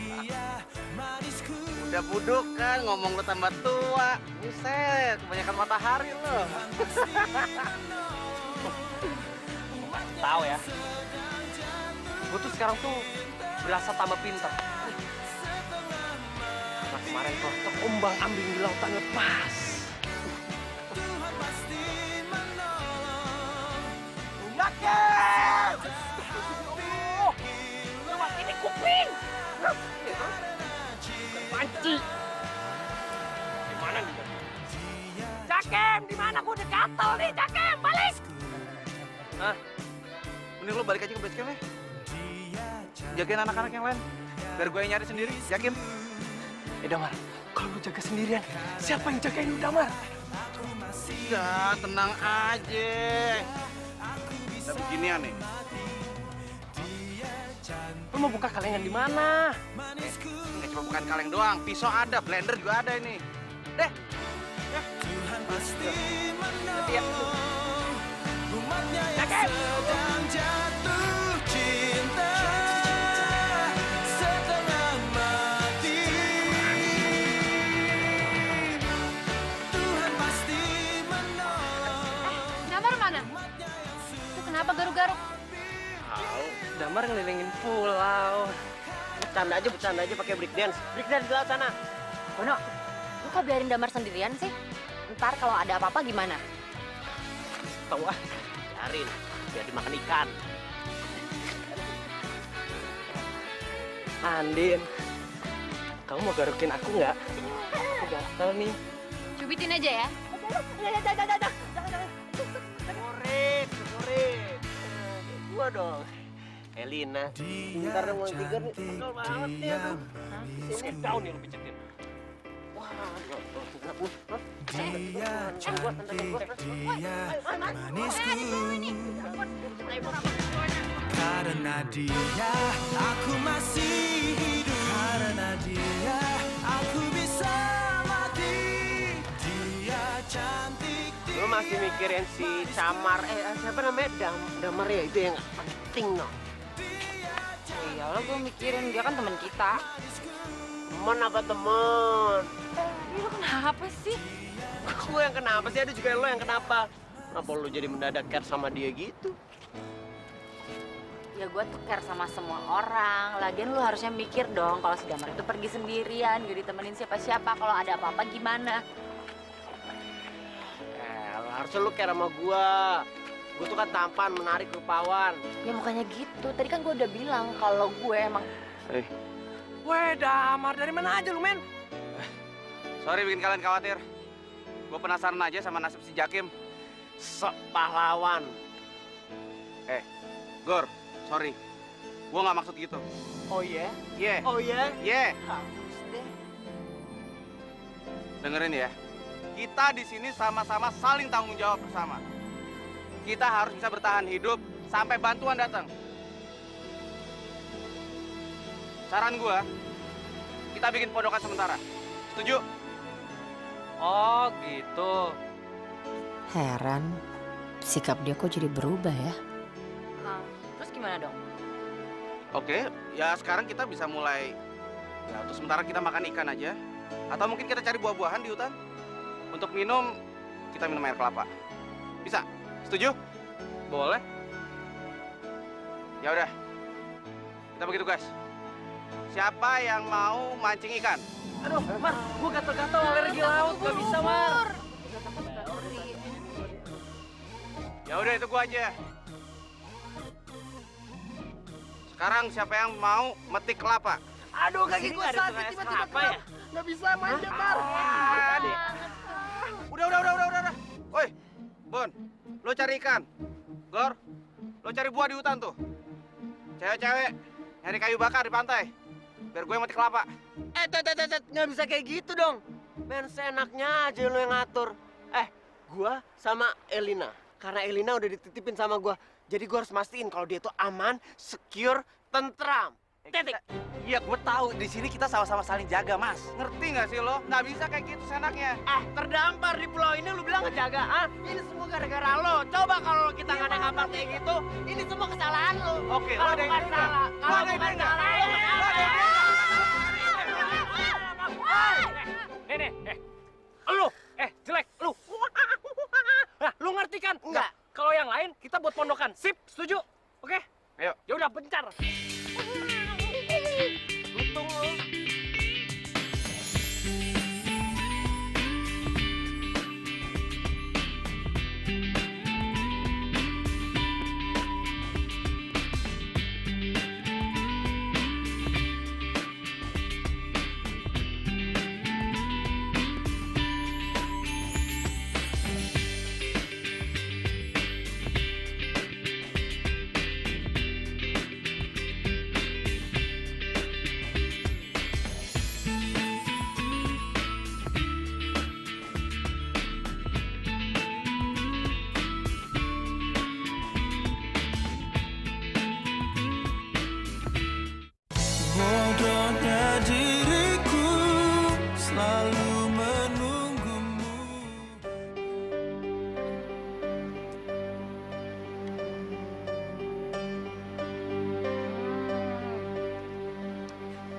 Udah buduk kan, ngomong lo tambah tua. Buset, kebanyakan matahari lo. Tahu ya, gua tuh sekarang tuh berasa tambah pintar. Karena kemarin tuh terombang ambing di lautan lepas. Jakem! Lewat ini kuping. Panci. Di mana nih? Jakem, di mana? Gua udah gatel nih, Jakem, balik. Hah? Mending lo balik aja ke base camp ya. Jagain anak-anak yang lain. Biar gue yang nyari sendiri, Jakim. Damar, kalau lu jaga sendirian, siapa yang jagain lu, Damar? Ya, tenang aja. Udah beginian nih. Lu mau buka kalengan di mana? Nggak cuma bukan kaleng doang, pisau ada, blender juga ada ini. Deh. Ya. Nanti ya. Jakem! Sedang jatuh cinta setengah mati. Tuhan pasti menolong. Damar mana? Itu kenapa garuk-garuk? Tahu, Damar ngelilingin pulau. Bercanda aja pakai break dance. Break dance di laut sana. Bono, lu kok biarin Damar sendirian sih? Ntar kalau ada apa-apa gimana? Tahu ah, biarin biar dimakan ikan. Andin, kamu mau garukin aku nggak? Aku gatel nih. Cubitin aja ya. Murid. Gua dong. Elina, bentar dong mau tiga nih. Pegel banget nih aduh. Sini daun nih lu pijetin. Wah, Dia cantik, dia manisku. Karena dia, aku masih hidup. Karena dia, aku bisa mati. Dia cantik, lu masih mikirin si Camar, siapa namanya? Damar ya, itu yang penting no. Iyalah gue mikirin dia kan teman kita. Temen apa temen? Lu kenapa sih? Gue yang kenapa sih? Ada juga lo yang kenapa? Kenapa lu jadi mendadak care sama dia gitu? Ya gue tuh care sama semua orang. Lagian lu harusnya mikir dong kalau si Damar itu pergi sendirian, gak ditemenin siapa-siapa. Kalau ada apa-apa gimana? Harusnya lu care sama gue. Gue tuh kan tampan, menarik, rupawan. Ya makanya gitu. Tadi kan gue udah bilang kalau gue emang... Weh, Damar, dari mana aja lu, men? Sorry bikin kalian khawatir. Gue penasaran aja sama nasib si Jakim. Sok pahlawan. Gor, sorry. Gue nggak maksud gitu. Oh iya? Ye, Oh iya? ye. Haus deh. Dengerin ya. Kita di sini sama-sama saling tanggung jawab bersama. Kita harus bisa bertahan hidup sampai bantuan datang. Saran gua, kita bikin podokan sementara. Setuju? Oh gitu. Heran, sikap dia kok jadi berubah ya? Terus gimana dong? Oke, ya sekarang kita bisa mulai. Ya untuk sementara kita makan ikan aja. Atau mungkin kita cari buah-buahan di hutan. Untuk minum, kita minum air kelapa. Bisa? Setuju? Boleh. Ya udah. Kita bagi tugas. Siapa yang mau mancing ikan? Aduh, Mar, gue gatel-gatel alergi laut, gak bisa, Mar. Ya udah itu gua aja. Sekarang siapa yang mau metik kelapa? Aduh, kaki gue ada sakit tugas tiba-tiba apa ya? nggak bisa manjat, Mar. Udah. Woi, Bon, lo cari ikan. Gor, lo cari buah di hutan tuh. Cewek-cewek, nyari kayu bakar di pantai. Biar gue yang metik kelapa. Nggak bisa kayak gitu dong. Men, seenaknya aja lu yang ngatur. Gua sama Elina. Karena Elina udah dititipin sama gua. Jadi gua harus mastiin kalau dia tuh aman, secure, tentram. Titik. Iya, gue tahu. Di sini kita sama-sama saling jaga, Mas. Ngerti nggak sih lo? Nggak bisa kayak gitu senaknya. Terdampar di pulau ini lu bilang ngejaga, ah? Ini semua gara-gara lo. Coba kalau kita nggak ada kapal kayak gitu, ini semua kesalahan lo. Oke, lo Kalau ada yang bukan ide salah, nggak? Lo kalau ada ide bukan nggak? salah. Lo ada ide Nih, lu, jelek, lu. Nah, lu ngerti kan? Enggak. Kalau yang lain, kita buat pondokan. Sip, setuju? Oke? Ayo. Ya udah, bencar. Untung lu. Bodohnya diriku selalu menunggumu.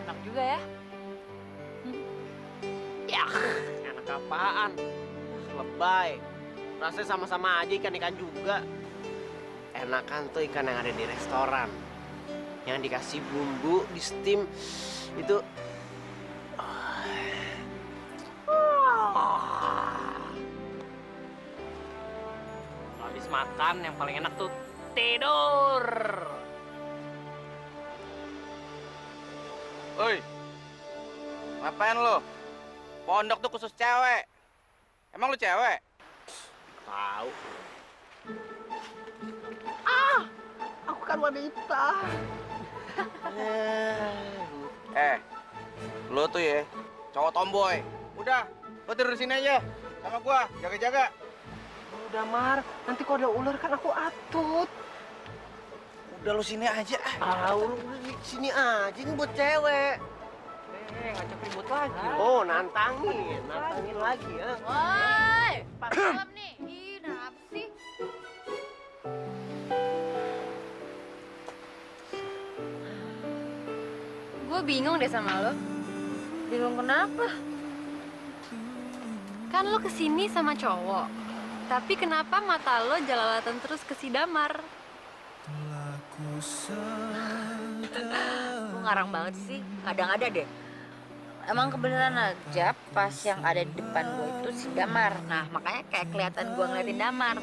Enak juga ya. Enak apaan? Lebay. Rasanya sama-sama aja ikan-ikan juga. Enakan tuh ikan yang ada di restoran. Yang dikasih bumbu, di steam, itu... Habis makan, yang paling enak tuh tidur. Oi, ngapain lo? Pondok tuh khusus cewek. Emang lu cewek? Tahu. Aku kan wanita. Lo tuh ya, cowok tomboy. Udah, lo tidur di sini aja. Sama gua, jaga-jaga. Udah, Mar. Nanti kalau ada ular kan aku atut. Udah lo sini aja. Lu di sini aja, ini buat cewek. Ngajak ribut lagi. Oh, nantangin lagi ya. Woi, malam nih. Ih, kenapa sih? Gue bingung deh sama lo. Bingung kenapa? Kan lo kesini sama cowok. Tapi kenapa mata lo jalalatan terus ke si Damar? Telah ku sadar. Lu ngarang banget sih. Kadang ada deh. Emang kebenaran aja pas yang ada di depan gue itu si Damar. Nah, makanya kayak kelihatan gue ngeliatin Damar.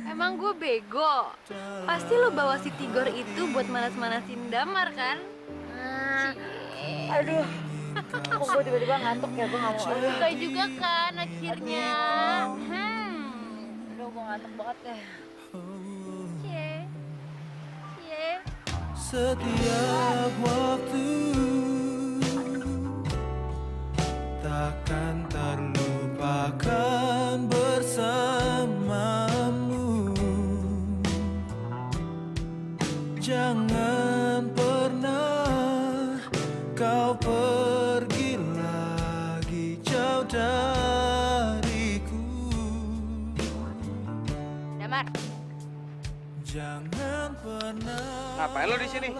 Emang gue bego. Pasti lo bawa si Tigor itu buat manas-manasin Damar kan? Aduh. Kok gue tiba-tiba ngantuk ya? Gue gak mau. Suka juga kan akhirnya. Aduh, gue ngantuk banget deh. Cie. Setiap waktu takkan terlupakan bersamamu. Jangan pernah kau pergi lagi jauh dariku. Damar. Jangan pernah Ngapain lo di sini?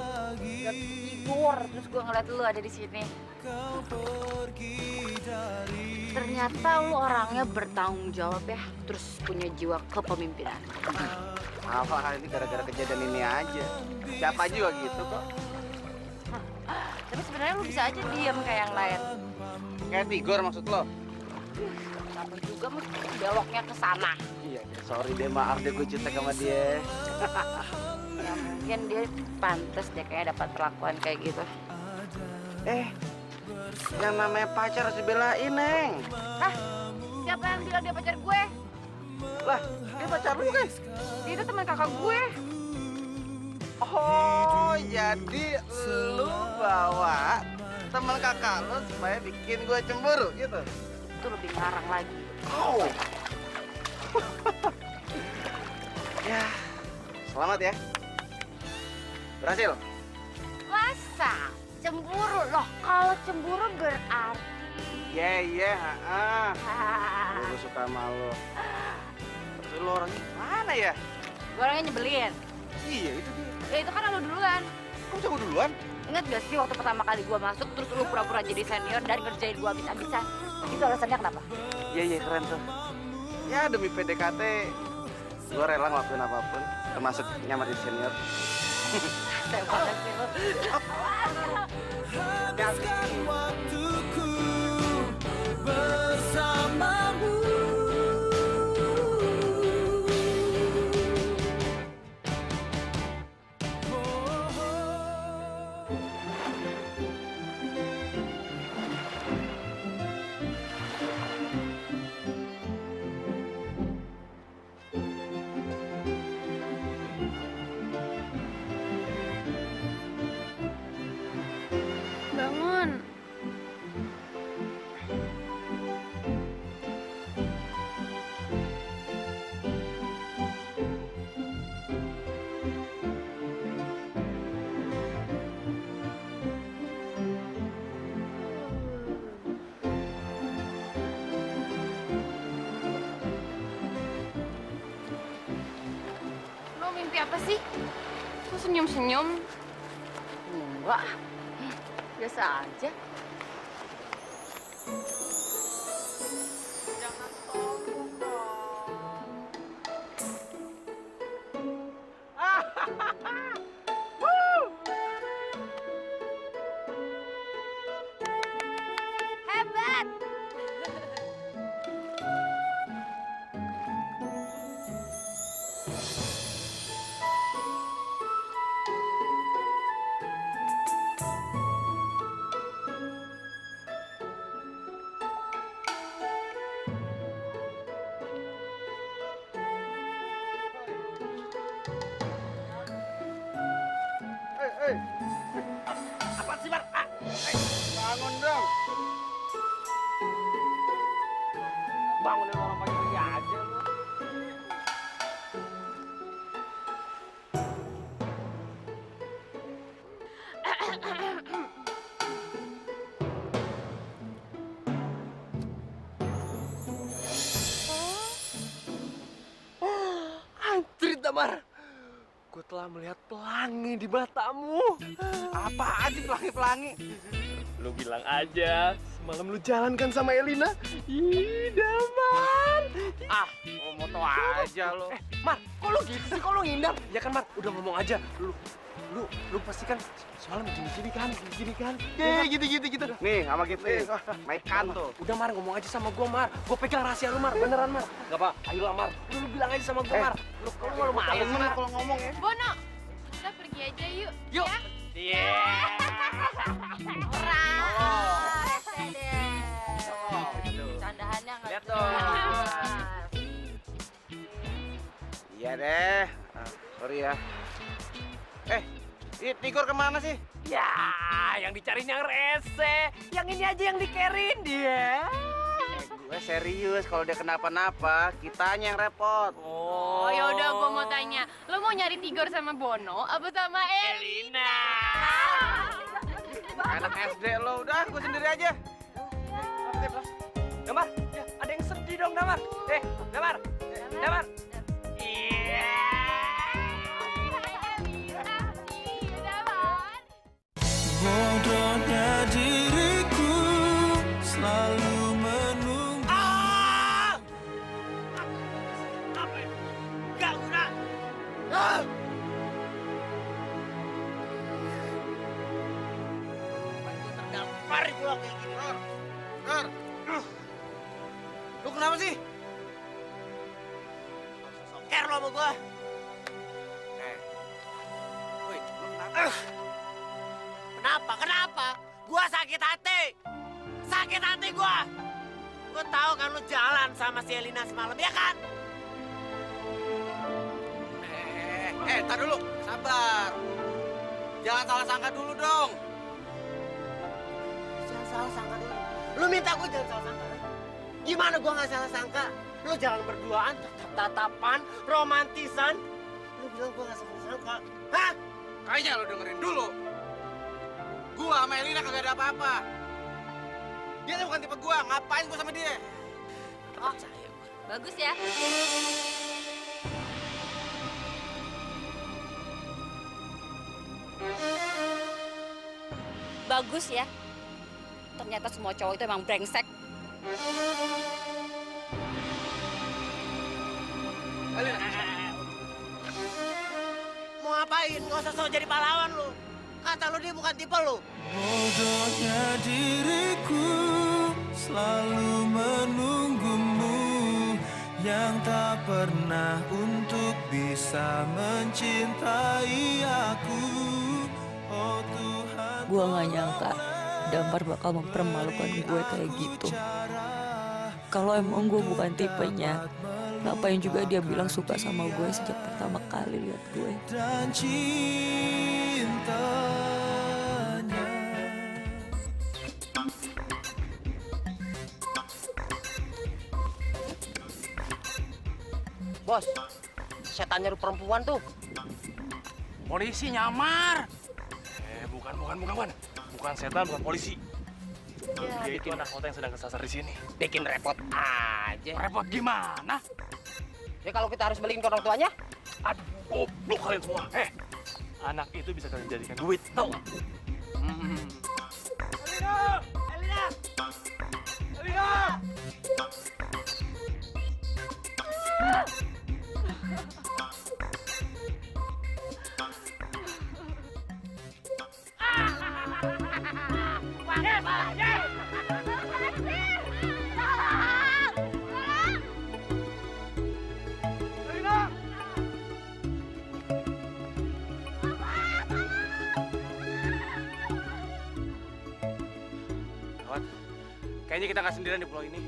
Tidur, terus gue ngeliat lu ada di sini. kau pergi dari Ternyata lu orangnya bertanggung jawab ya, terus punya jiwa kepemimpinan. Apa ini gara-gara kejadian ini aja. Siapa juga gitu kok. Tapi sebenarnya lu bisa aja diem kayak yang lain. Kayak Tigor maksud lo? Kamu juga mesti beloknya ke sana. Iya, sorry deh, maaf deh gue jutek sama dia. Ya mungkin dia pantas deh kayak dapat perlakuan kayak gitu. Yang namanya pacar harus dibelain, Neng. Hah? Siapa yang bilang dia pacar gue? Lah, dia pacar lu kan? Dia itu teman kakak gue. Oh, jadi lu bawa teman kakak lu supaya bikin gue cemburu gitu? Itu lebih ngarang lagi. Oh. Ya, selamat ya. Berhasil. Masa? Cemburu loh. Kalau cemburu berarti... Iya, Gue suka sama lo. Tapi lo orangnya mana ya? Gue orangnya nyebelin. Iya, itu dia. Ya itu kan lo duluan. Kok bisa gue duluan? Ingat gak sih waktu pertama kali gue masuk, terus lu pura-pura jadi senior dan ngerjain gue habis-habisan? Itu alasannya kenapa? Iya, keren tuh. Ya, demi PDKT, gue rela ngelakuin apapun, termasuk nyamar jadi senior. Saya banget sih lu. Habiskan waktuku bersamamu. Bangun. Lo mimpi apa sih? Lo senyum-senyum? Enggak. Biasa aja. Hebat! Apa sih, Mar? Bangun dong. Bangunin orang pagi-pagi aja lu. Antri, Damar. Gue telah melihat pelangi di matamu. Apaan sih pelangi-pelangi? Lu bilang aja, semalam lu jalan kan sama Elina? Ih, Damar. Mau moto aja lo. Mar, kok lu gitu sih? Kok lu ngindar? Ya kan, Mar, udah ngomong aja. Lu pasti kan semalam gini-gini kan? Gini kan? Ya, gitu. Nih, sama gitu. Maikan tuh. Udah, Mar, ngomong aja sama gua, Mar. Gua pegang rahasia lu, Mar. Beneran, Mar. Gak apa, ayolah, Mar. Lu bilang aja sama gua, Mar. Lu malu malu, Mar. Kalau ngomong ya. Bono, kita pergi aja yuk. Yuk. Ya? Iya. Orang. Deh. Candaannya nggak Lihat jelas. Iya deh. Sorry ya. Tigor kemana sih? Ya, yang dicariin yang rese. Yang ini aja yang dikerin dia. Gue serius, kalau dia kenapa-napa, kitanya yang repot. Oh, ya udah gua mau tanya. Lo mau nyari Tigor sama Bono apa sama Elina? Anak SD lo, udah gue sendiri aja. Damar, ya, ada yang sedih dong, Damar. Damar. Damar. Iya. Bodohnya diriku selalu menunggu. kenapa sih? Care lo sama gua. Woi, lu kenapa? Kenapa? Gua sakit hati. Sakit hati gua. Gua tahu kan lu jalan sama si Elina semalam, ya kan? Tar dulu, sabar. Jangan salah sangka dulu dong. Jangan salah sangka dulu. Lu minta gue jangan salah sangka. Gimana gue nggak salah sangka? Lu jalan berduaan, tatap-tatapan, romantisan. Lu bilang gue nggak salah sangka. Hah? Kayaknya lu dengerin dulu. Gua sama Elina kagak ada apa-apa. Dia tuh bukan tipe gua, ngapain gua sama dia? Oh, bagus ya. Bagus ya. Ternyata semua cowok itu emang brengsek. Mau ngapain? Nggak usah sok jadi pahlawan lu. Kata lu dia bukan tipe lu. Bodohnya diriku selalu menunggumu yang tak pernah untuk bisa mencintai aku. Oh Tuhan, Gue gak nyangka Damar bakal mempermalukan gue kayak gitu. Kalau emang gue bukan tipenya, ngapain juga dia bilang suka sama gue sejak pertama kali lihat gue. dan cintanya. Bos, setan nyari perempuan tuh. Polisi nyamar. Bukan setan, bukan polisi. Dia itu anak kota yang sedang kesasar di sini. Bikin repot aja. Repot gimana? Ya kalau kita harus balikin ke orang tuanya? Aduh, goblok kalian semua. Anak itu bisa kalian jadikan duit, tau nggak? Elina! Kayaknya kita nggak sendirian di pulau ini.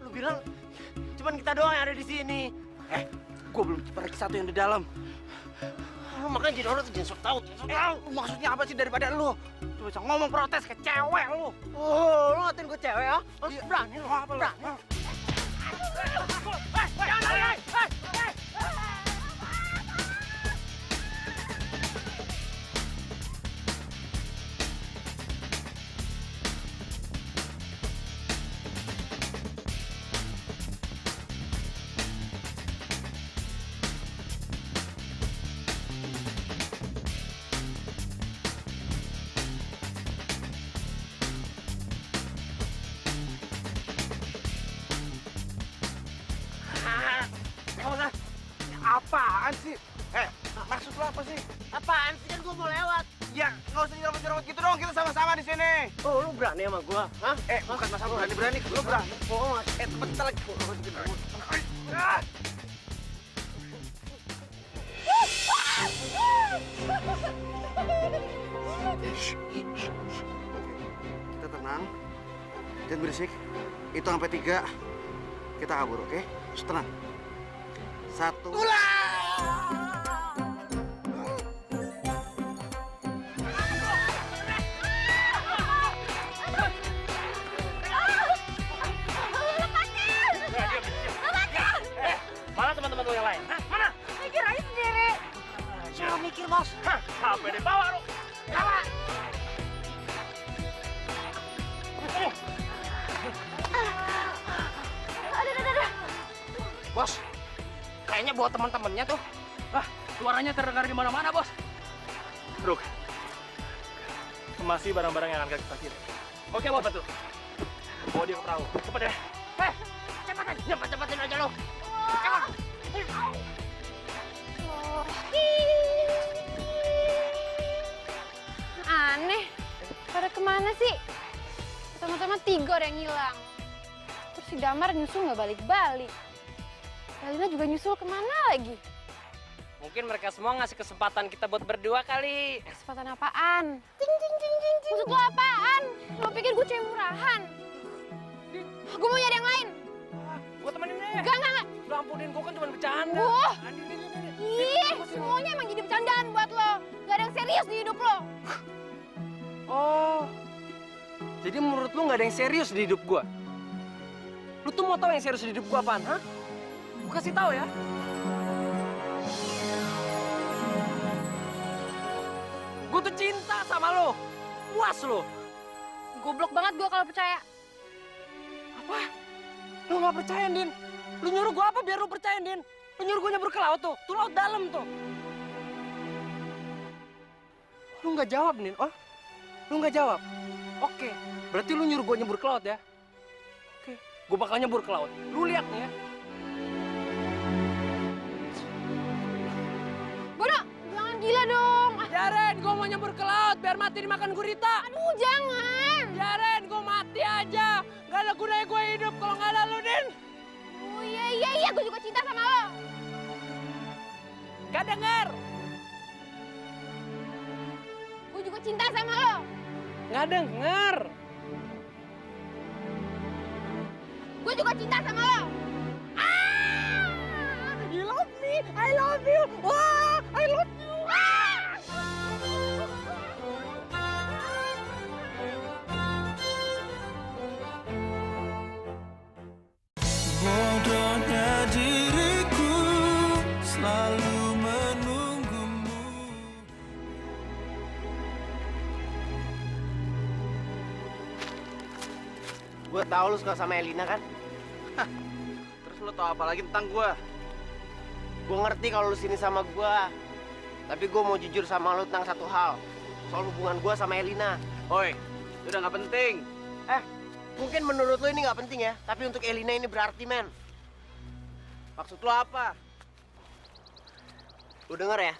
Lu bilang cuman kita doang yang ada di sini. Gua belum pergi satu yang di dalam. Makanya jadi orang tuh jangan sok tahu. Maksudnya apa sih daripada lu? Lu bisa ngomong protes ke cewek lu. Oh, lu ngatain gue cewek ya? Berani lu apa? Berani. Jangan lari! Apaan sih? Maksud lo apa sih? Apaan sih? Kan gue mau lewat. Ya, nggak usah nyerobot-nyerobot gitu dong. Kita sama-sama di sini. Oh, lu berani sama gua? Hah? Bukan masalah berani. Lu berani. Oh, bentar lagi. Kita tenang. Jangan berisik. Itu sampai 3. Kita kabur, oke? Tenang. 1. Mana teman-teman lo yang lain? Mana? Mikir aja sendiri. Jangan mikir, Bos. Apa yang dibawa lo? Apa? Bos, kayaknya buat teman-temannya tuh. Suaranya terdengar di mana-mana, Bos. Bro, kemasi barang-barang yang akan kita kirim. Oke, Bos. Betul. Bawa dia ke perahu. Cepat ya. Cepat-cepatin aja lo. Aneh, pada kemana sih? Sama-sama 3 orang yang hilang. Terus si Damar nyusul nggak balik-balik. Elina juga nyusul kemana lagi? Mungkin mereka semua ngasih kesempatan kita buat berdua kali. Kesempatan apaan? Maksud lo apaan? Lo pikir gue cewek murahan? Gue mau nyari yang lain. Gue temenin deh. Enggak. Lu ampunin, gue kan cuma bercanda. Wah. Andin. Ih, semuanya emang jadi bercandaan buat lo. Gak ada yang serius di hidup lo. Oh, jadi menurut lu nggak ada yang serius di hidup gua? Lu tuh mau tahu yang serius di hidup gua apaan, hah? Gua kasih tahu ya. Gua tuh cinta sama lo, puas lo. Goblok banget gue kalau percaya. Apa? Lu nggak percaya, Din? Lu nyuruh gua apa biar lu percaya, Din? Lu nyuruh gua nyebur ke laut tuh laut dalam tuh. Lu nggak jawab, Din? Oh? Lu nggak jawab? Oke, berarti lu nyuruh gue nyebur ke laut ya? Oke, gue bakal nyebur ke laut. Lu lihat nih ya. Bono, jangan gila dong. Jaren, gue mau nyebur ke laut biar mati dimakan gurita. Aduh, jangan. Jaren, gue mati aja. Gak ada gunanya gue hidup kalau nggak ada lu, Din. Oh iya, gue juga cinta sama lo. Gak denger. Gue juga cinta sama lo. Nggak denger. Gue juga cinta sama lo. You love me, I love you. Wah, I love you. Bodohnya diriku selalu menunggumu. Gue tahu lu suka sama Elina kan? Hah, terus lu tahu apa lagi tentang gue? Gue ngerti kalau lu sini sama gue. Tapi gue mau jujur sama lu tentang satu hal. Soal hubungan gue sama Elina. Oi, itu udah nggak penting. Mungkin menurut lu ini nggak penting ya. Tapi untuk Elina ini berarti, men. Maksud lo apa? Lu denger ya?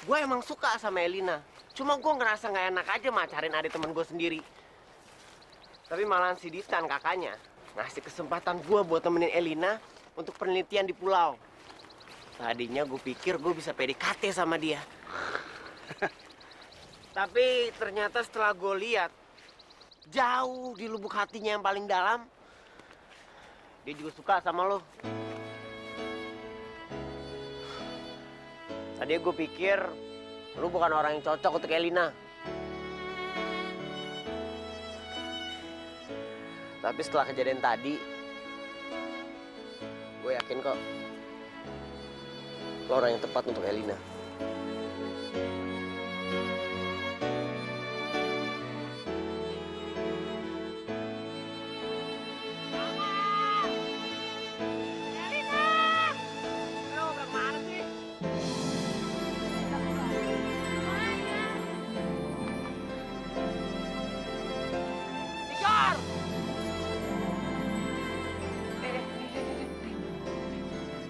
Gue emang suka sama Elina. Cuma gue ngerasa nggak enak aja macarin adik temen gue sendiri. Tapi malahan si Ditan kakaknya ngasih kesempatan gue buat temenin Elina untuk penelitian di pulau. Tadinya gue pikir gue bisa PDKT sama dia. Tapi ternyata setelah gue lihat, jauh di lubuk hatinya yang paling dalam, dia juga suka sama lo. Tadinya gue pikir lu bukan orang yang cocok untuk Elina. Tapi setelah kejadian tadi, gue yakin kok lo orang yang tepat untuk Elina.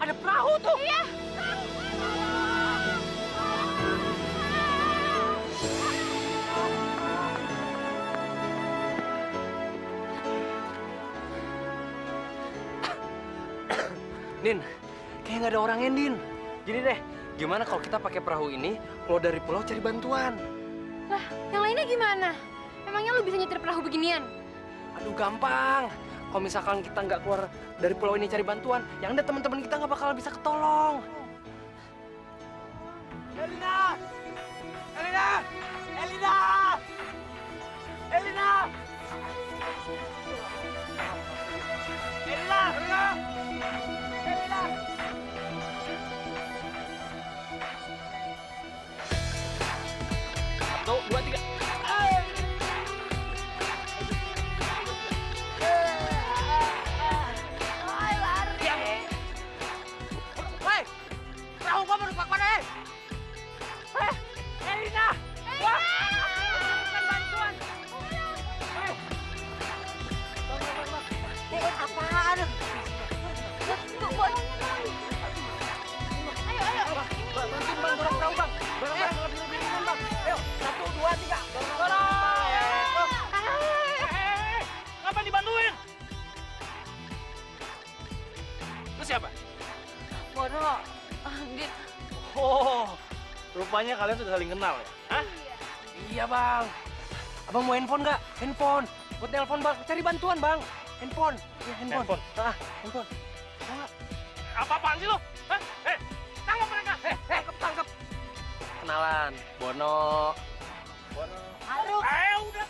Ada perahu tuh. Iya. Din, kayak nggak ada orangnya, Din. Gini deh, gimana kalau kita pakai perahu ini keluar dari pulau cari bantuan? Lah, yang lainnya gimana? Emangnya lu bisa nyetir perahu beginian? Aduh, gampang. Kalau misalkan kita nggak keluar dari pulau ini cari bantuan, yang ada teman-teman kita nggak bakal bisa ketolong. Elina! Elina! Elina! Elina! Elina! Elina! Elina! 1, 2, 3. Hei! Perahu gua merupakan mana, hei? Elina! Wah! Bukan bantuan! Hei! siapa? Bono, Andin. Oh, rupanya kalian sudah saling kenal ya? Hah? Iya bang. Abang mau handphone nggak? Handphone. Buat telepon bang. Cari bantuan bang. Handphone. Ya, handphone. Handphone. Apa-apaan sih lo? Hah? Tangkap mereka. Tangkap. Kenalan. Bono. Aruk. Udah.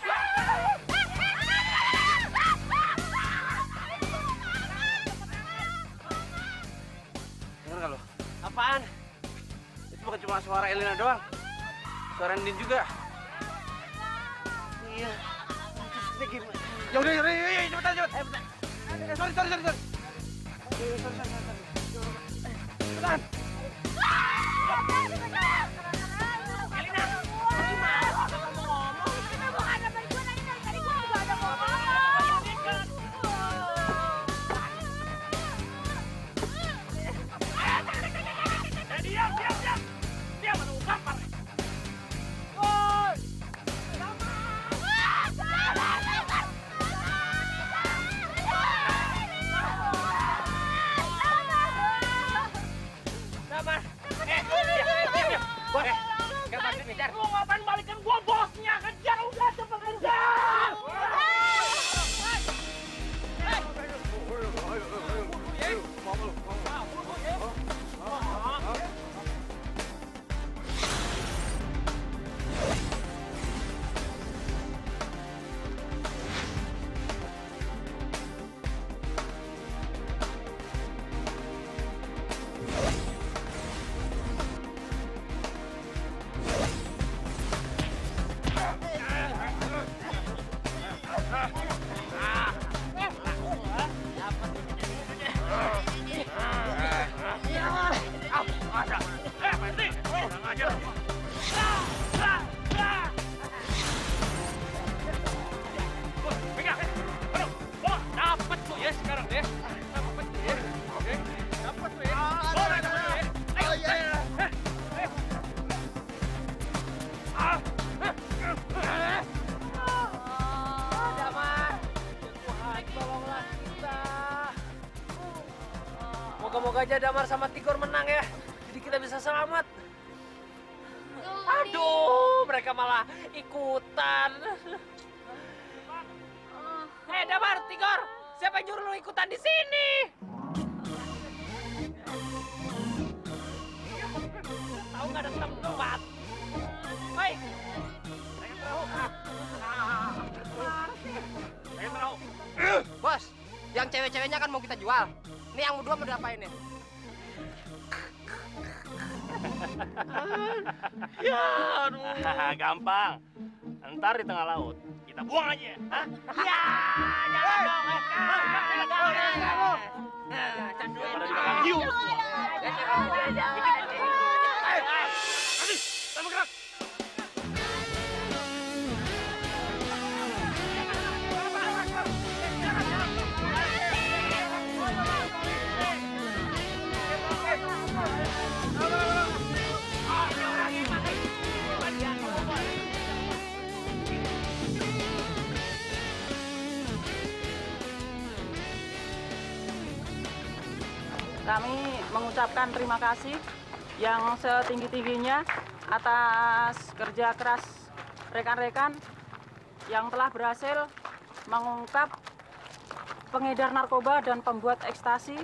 Dengar nggak lo? Apaan? Itu bukan cuma suara Elina doang. Suara Andin juga. Iya. Ini gimana? Yaudah, cepetan. Sorry. Cepetan. Lu ngapain balikan gua bosnya? Kejar udah cepet kejar! Moga-moga aja Damar sama Tigor menang ya. Jadi kita bisa selamat. Aduh, mereka malah ikutan. Damar, Tigor, siapa yang nyuruh lu ikutan di sini? Tahu nggak ada tempat? Hei, naik perahu. Naik perahu. Bos, yang cewek-ceweknya kan mau kita jual. Ini yang berdua mau diapain nih? Ya, aduh. Gampang. Ntar di tengah laut, kita buang aja. Hah? Ya, jangan dong. Pada dimakan hiu semua. Kami mengucapkan terima kasih yang setinggi-tingginya atas kerja keras rekan-rekan yang telah berhasil mengungkap pengedar narkoba dan pembuat ekstasi,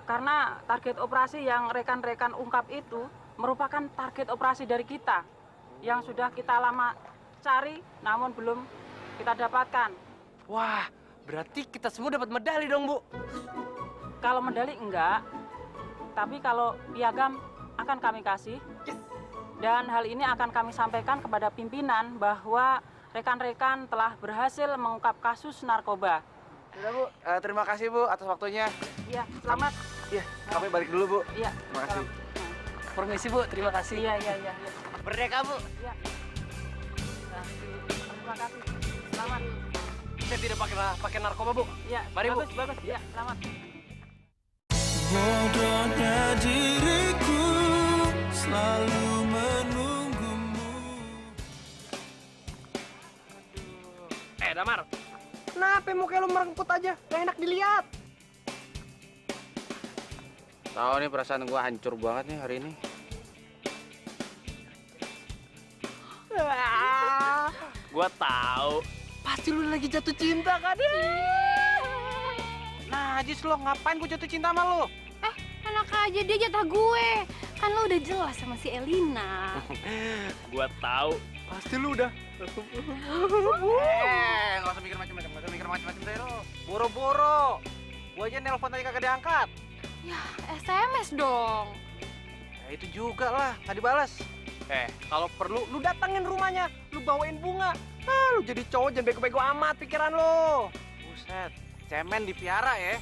karena target operasi yang rekan-rekan ungkap itu merupakan target operasi dari kita yang sudah kita lama cari namun belum kita dapatkan. Wah, berarti kita semua dapat medali dong, Bu. Kalau medali enggak, tapi kalau piagam akan kami kasih. Dan hal ini akan kami sampaikan kepada pimpinan bahwa rekan-rekan telah berhasil mengungkap kasus narkoba. Sudah Bu, terima kasih Bu atas waktunya. Iya, selamat. Iya, kami balik dulu Bu. Iya, Terima kasih. Permisi, Bu. Terima kasih. Iya. Merdeka, Bu. Iya. Terima kasih. Selamat. Saya tidak pakai narkoba, Bu. Iya, Mari, Bu. bagus. Iya, selamat. Bodohnya diriku selalu menunggumu. Damar. Kenapa muka lu merengkut aja? Gak enak dilihat. Tahu nih perasaan gue hancur banget nih hari ini. Gua tahu. Pasti lu lagi jatuh cinta kan? Nah, Jis lo ngapain gue jatuh cinta sama lo? Enak aja dia jatah gue. Kan lo udah jelas sama si Elina. Gua tahu. Pasti lu udah. Nggak usah mikir macam-macam deh lo. Boro-boro. Gue aja nelpon tadi kagak diangkat. Ya, SMS dong. Ya itu juga lah, nggak dibalas. Kalau perlu lu datangin rumahnya, lu bawain bunga. Lu jadi cowok jangan bego-bego amat pikiran lu. Buset, cemen dipiara ya.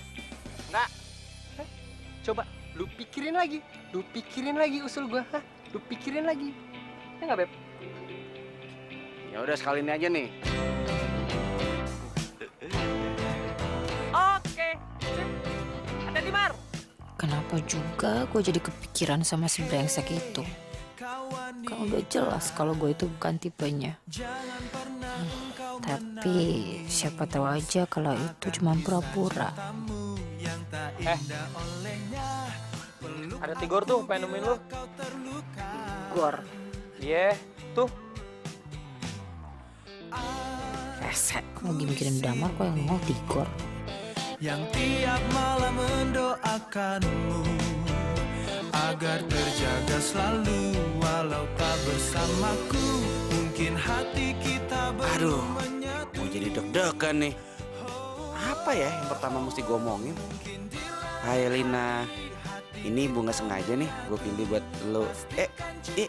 Enggak. Coba lu pikirin lagi usul gua. Lu pikirin lagi. Ya nggak, Beb? Ya udah sekali ini aja nih. Oke. Sip. Ada di Mar. Kenapa juga gue jadi kepikiran sama si brengsek itu? Kan udah jelas kalau gue itu bukan tipenya. Tapi siapa tahu aja kalau itu cuma pura-pura. Ada Tigor tuh pengen nemuin lu. Gor, Iya, tuh. resek. Lagi mikirin Damar kok yang mau Tigor. Yang tiap malam mendoakanmu agar terjaga selalu walau tak bersamaku. Mungkin hati kita Aduh, belum menyatu. mau jadi deg-degan nih. Apa ya yang pertama mesti gue omongin? Hai Lina, ini bunga sengaja nih gue pilih buat lo.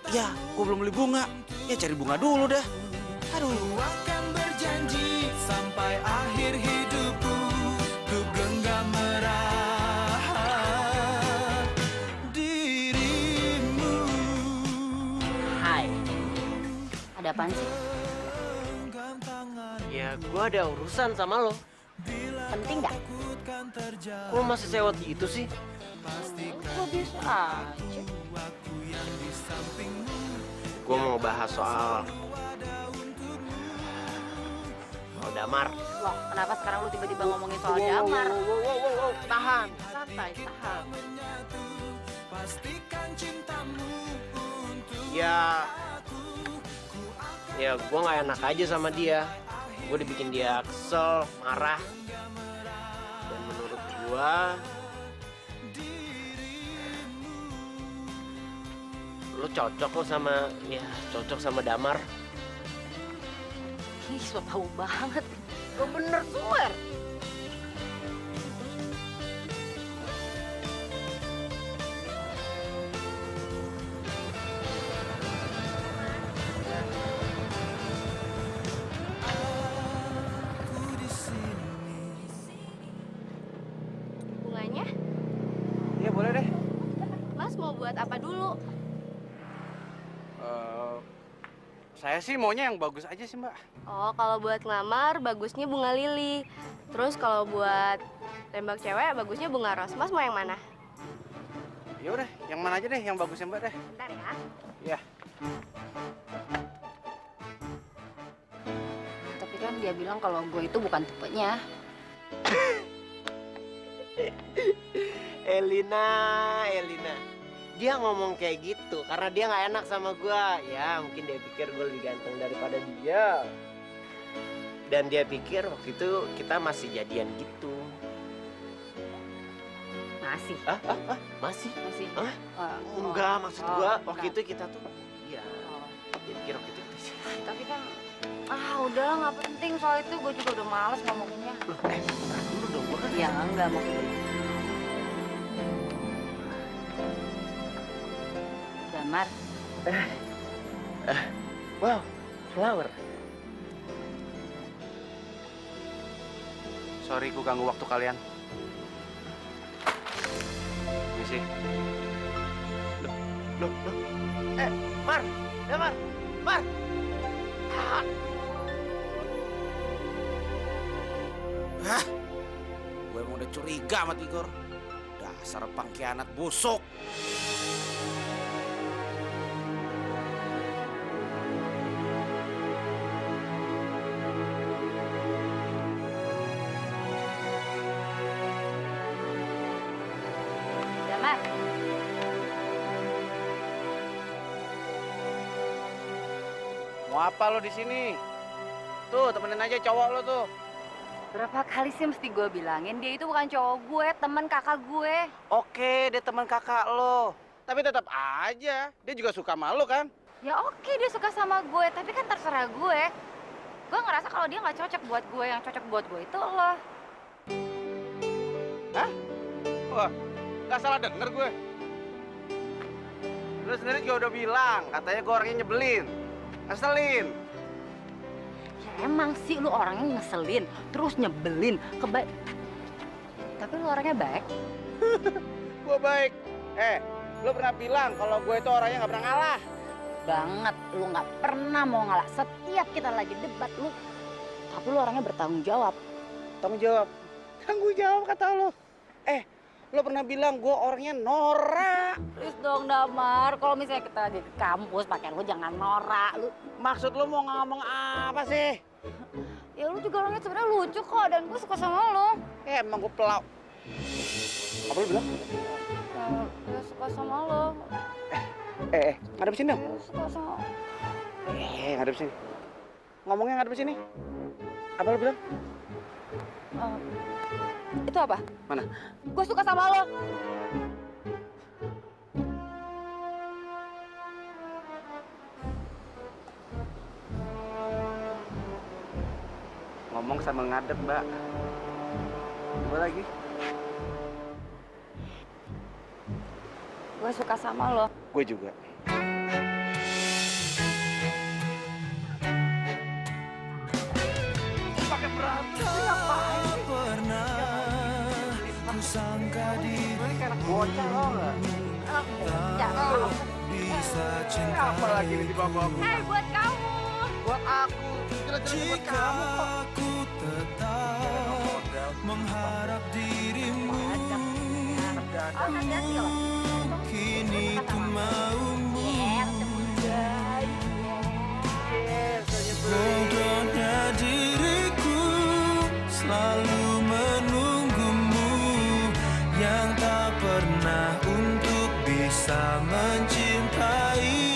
Ya, gue belum beli bunga. Ya cari bunga dulu dah. Aduh. Ku akan berjanji sampai akhir hidupku untuk genggam erat dirimu. Hai. Ada apaan sih? Ya, gua ada urusan sama lo. Penting nggak? Kok lo masih sewot gitu sih? Kok bisa aja? Gua mau bahas soal Damar. Loh, kenapa sekarang lu tiba-tiba ngomongin soal Damar? Wow, tahan, santai, tahan. Ya, gua nggak enak aja sama dia. Gua dibikin dia kesel, marah. Dan menurut gua, lu cocok lo cocok sama Damar. Ih, so tau banget. Gue bener swear. Bunganya, Iya boleh deh. Mas mau buat apa dulu? Saya sih maunya yang bagus aja sih Mbak. Oh, kalau buat ngelamar bagusnya bunga lili. Terus kalau buat tembak cewek bagusnya bunga ros. Mas mau yang mana? Ya udah, yang mana aja deh, yang bagusnya Mbak deh. Bentar ya. Iya. Tapi kan dia bilang kalau gue itu bukan tipenya. Elina. Dia ngomong kayak gitu karena dia nggak enak sama gua. Ya, mungkin dia pikir gue lebih ganteng daripada dia. Dan dia pikir waktu itu kita masih jadian gitu. Masih. Masih? Masih. Hah? Enggak, maksud gua waktu itu kita tuh iya. Dia pikir waktu itu kita Tapi kan, udahlah nggak penting soal itu. Gue juga udah males ngomonginnya. dulu dong gua kan. Ya enggak maksudnya. Damar, Wow, flower. Sorry, gue ganggu waktu kalian. Misi. Loh. Mar. Mar. Gue emang udah curiga sama Tigor. Dasar pengkhianat busuk. Damar. Mau apa lo di sini? Tuh, temenin aja cowok lo tuh. Berapa kali sih mesti gue bilangin dia itu bukan cowok gue, teman kakak gue. Oke, dia teman kakak lo. Tapi tetap aja, dia juga suka sama lo kan? Ya oke dia suka sama gue, tapi kan terserah gue. Gue ngerasa kalau dia nggak cocok buat gue, yang cocok buat gue itu lo. Hah? Wah, nggak salah denger gue. Lo sendiri juga udah bilang, katanya gue orangnya nyebelin, ngeselin. Ya emang sih lu orangnya ngeselin, terus nyebelin, tapi lu orangnya baik. Gue baik. Lo pernah bilang kalau gue itu orangnya nggak pernah ngalah. Banget, lu nggak pernah mau ngalah. Setiap kita lagi debat lu, tapi lu orangnya bertanggung jawab. Tanggung jawab? Tanggung jawab kata lo. Lo pernah bilang gue orangnya norak. Please dong Damar, kalau misalnya kita lagi ke kampus pakai lu jangan norak. Lu Maksud lo mau ngomong apa sih? ya lu juga orangnya sebenarnya lucu kok dan gue suka sama lu. Emang gue pelau. Apa lo bilang? Ya suka sama lu. Ngadep sini dong. Ya, suka sama. Ngadep sini. Ngomongnya ngadep sini. Apa lo bilang? Itu apa? Mana? Gue suka sama lo. Ngomong sama ngadep, Mbak. Apa lagi? Gue suka sama lo. Gue juga. Pakai berantem. Tak pernah kusangka dirimu Kayak anak bocah lo nggak? bisa cinta Apa lagi nih di bawah aku? Buat kamu. Buat aku. Jelas-jelas buat jika kamu kok. aku tetap mengharap dirimu. Kini ku maumu. Bodohnya diriku selalu menunggumu yang tak pernah untuk bisa mencintai.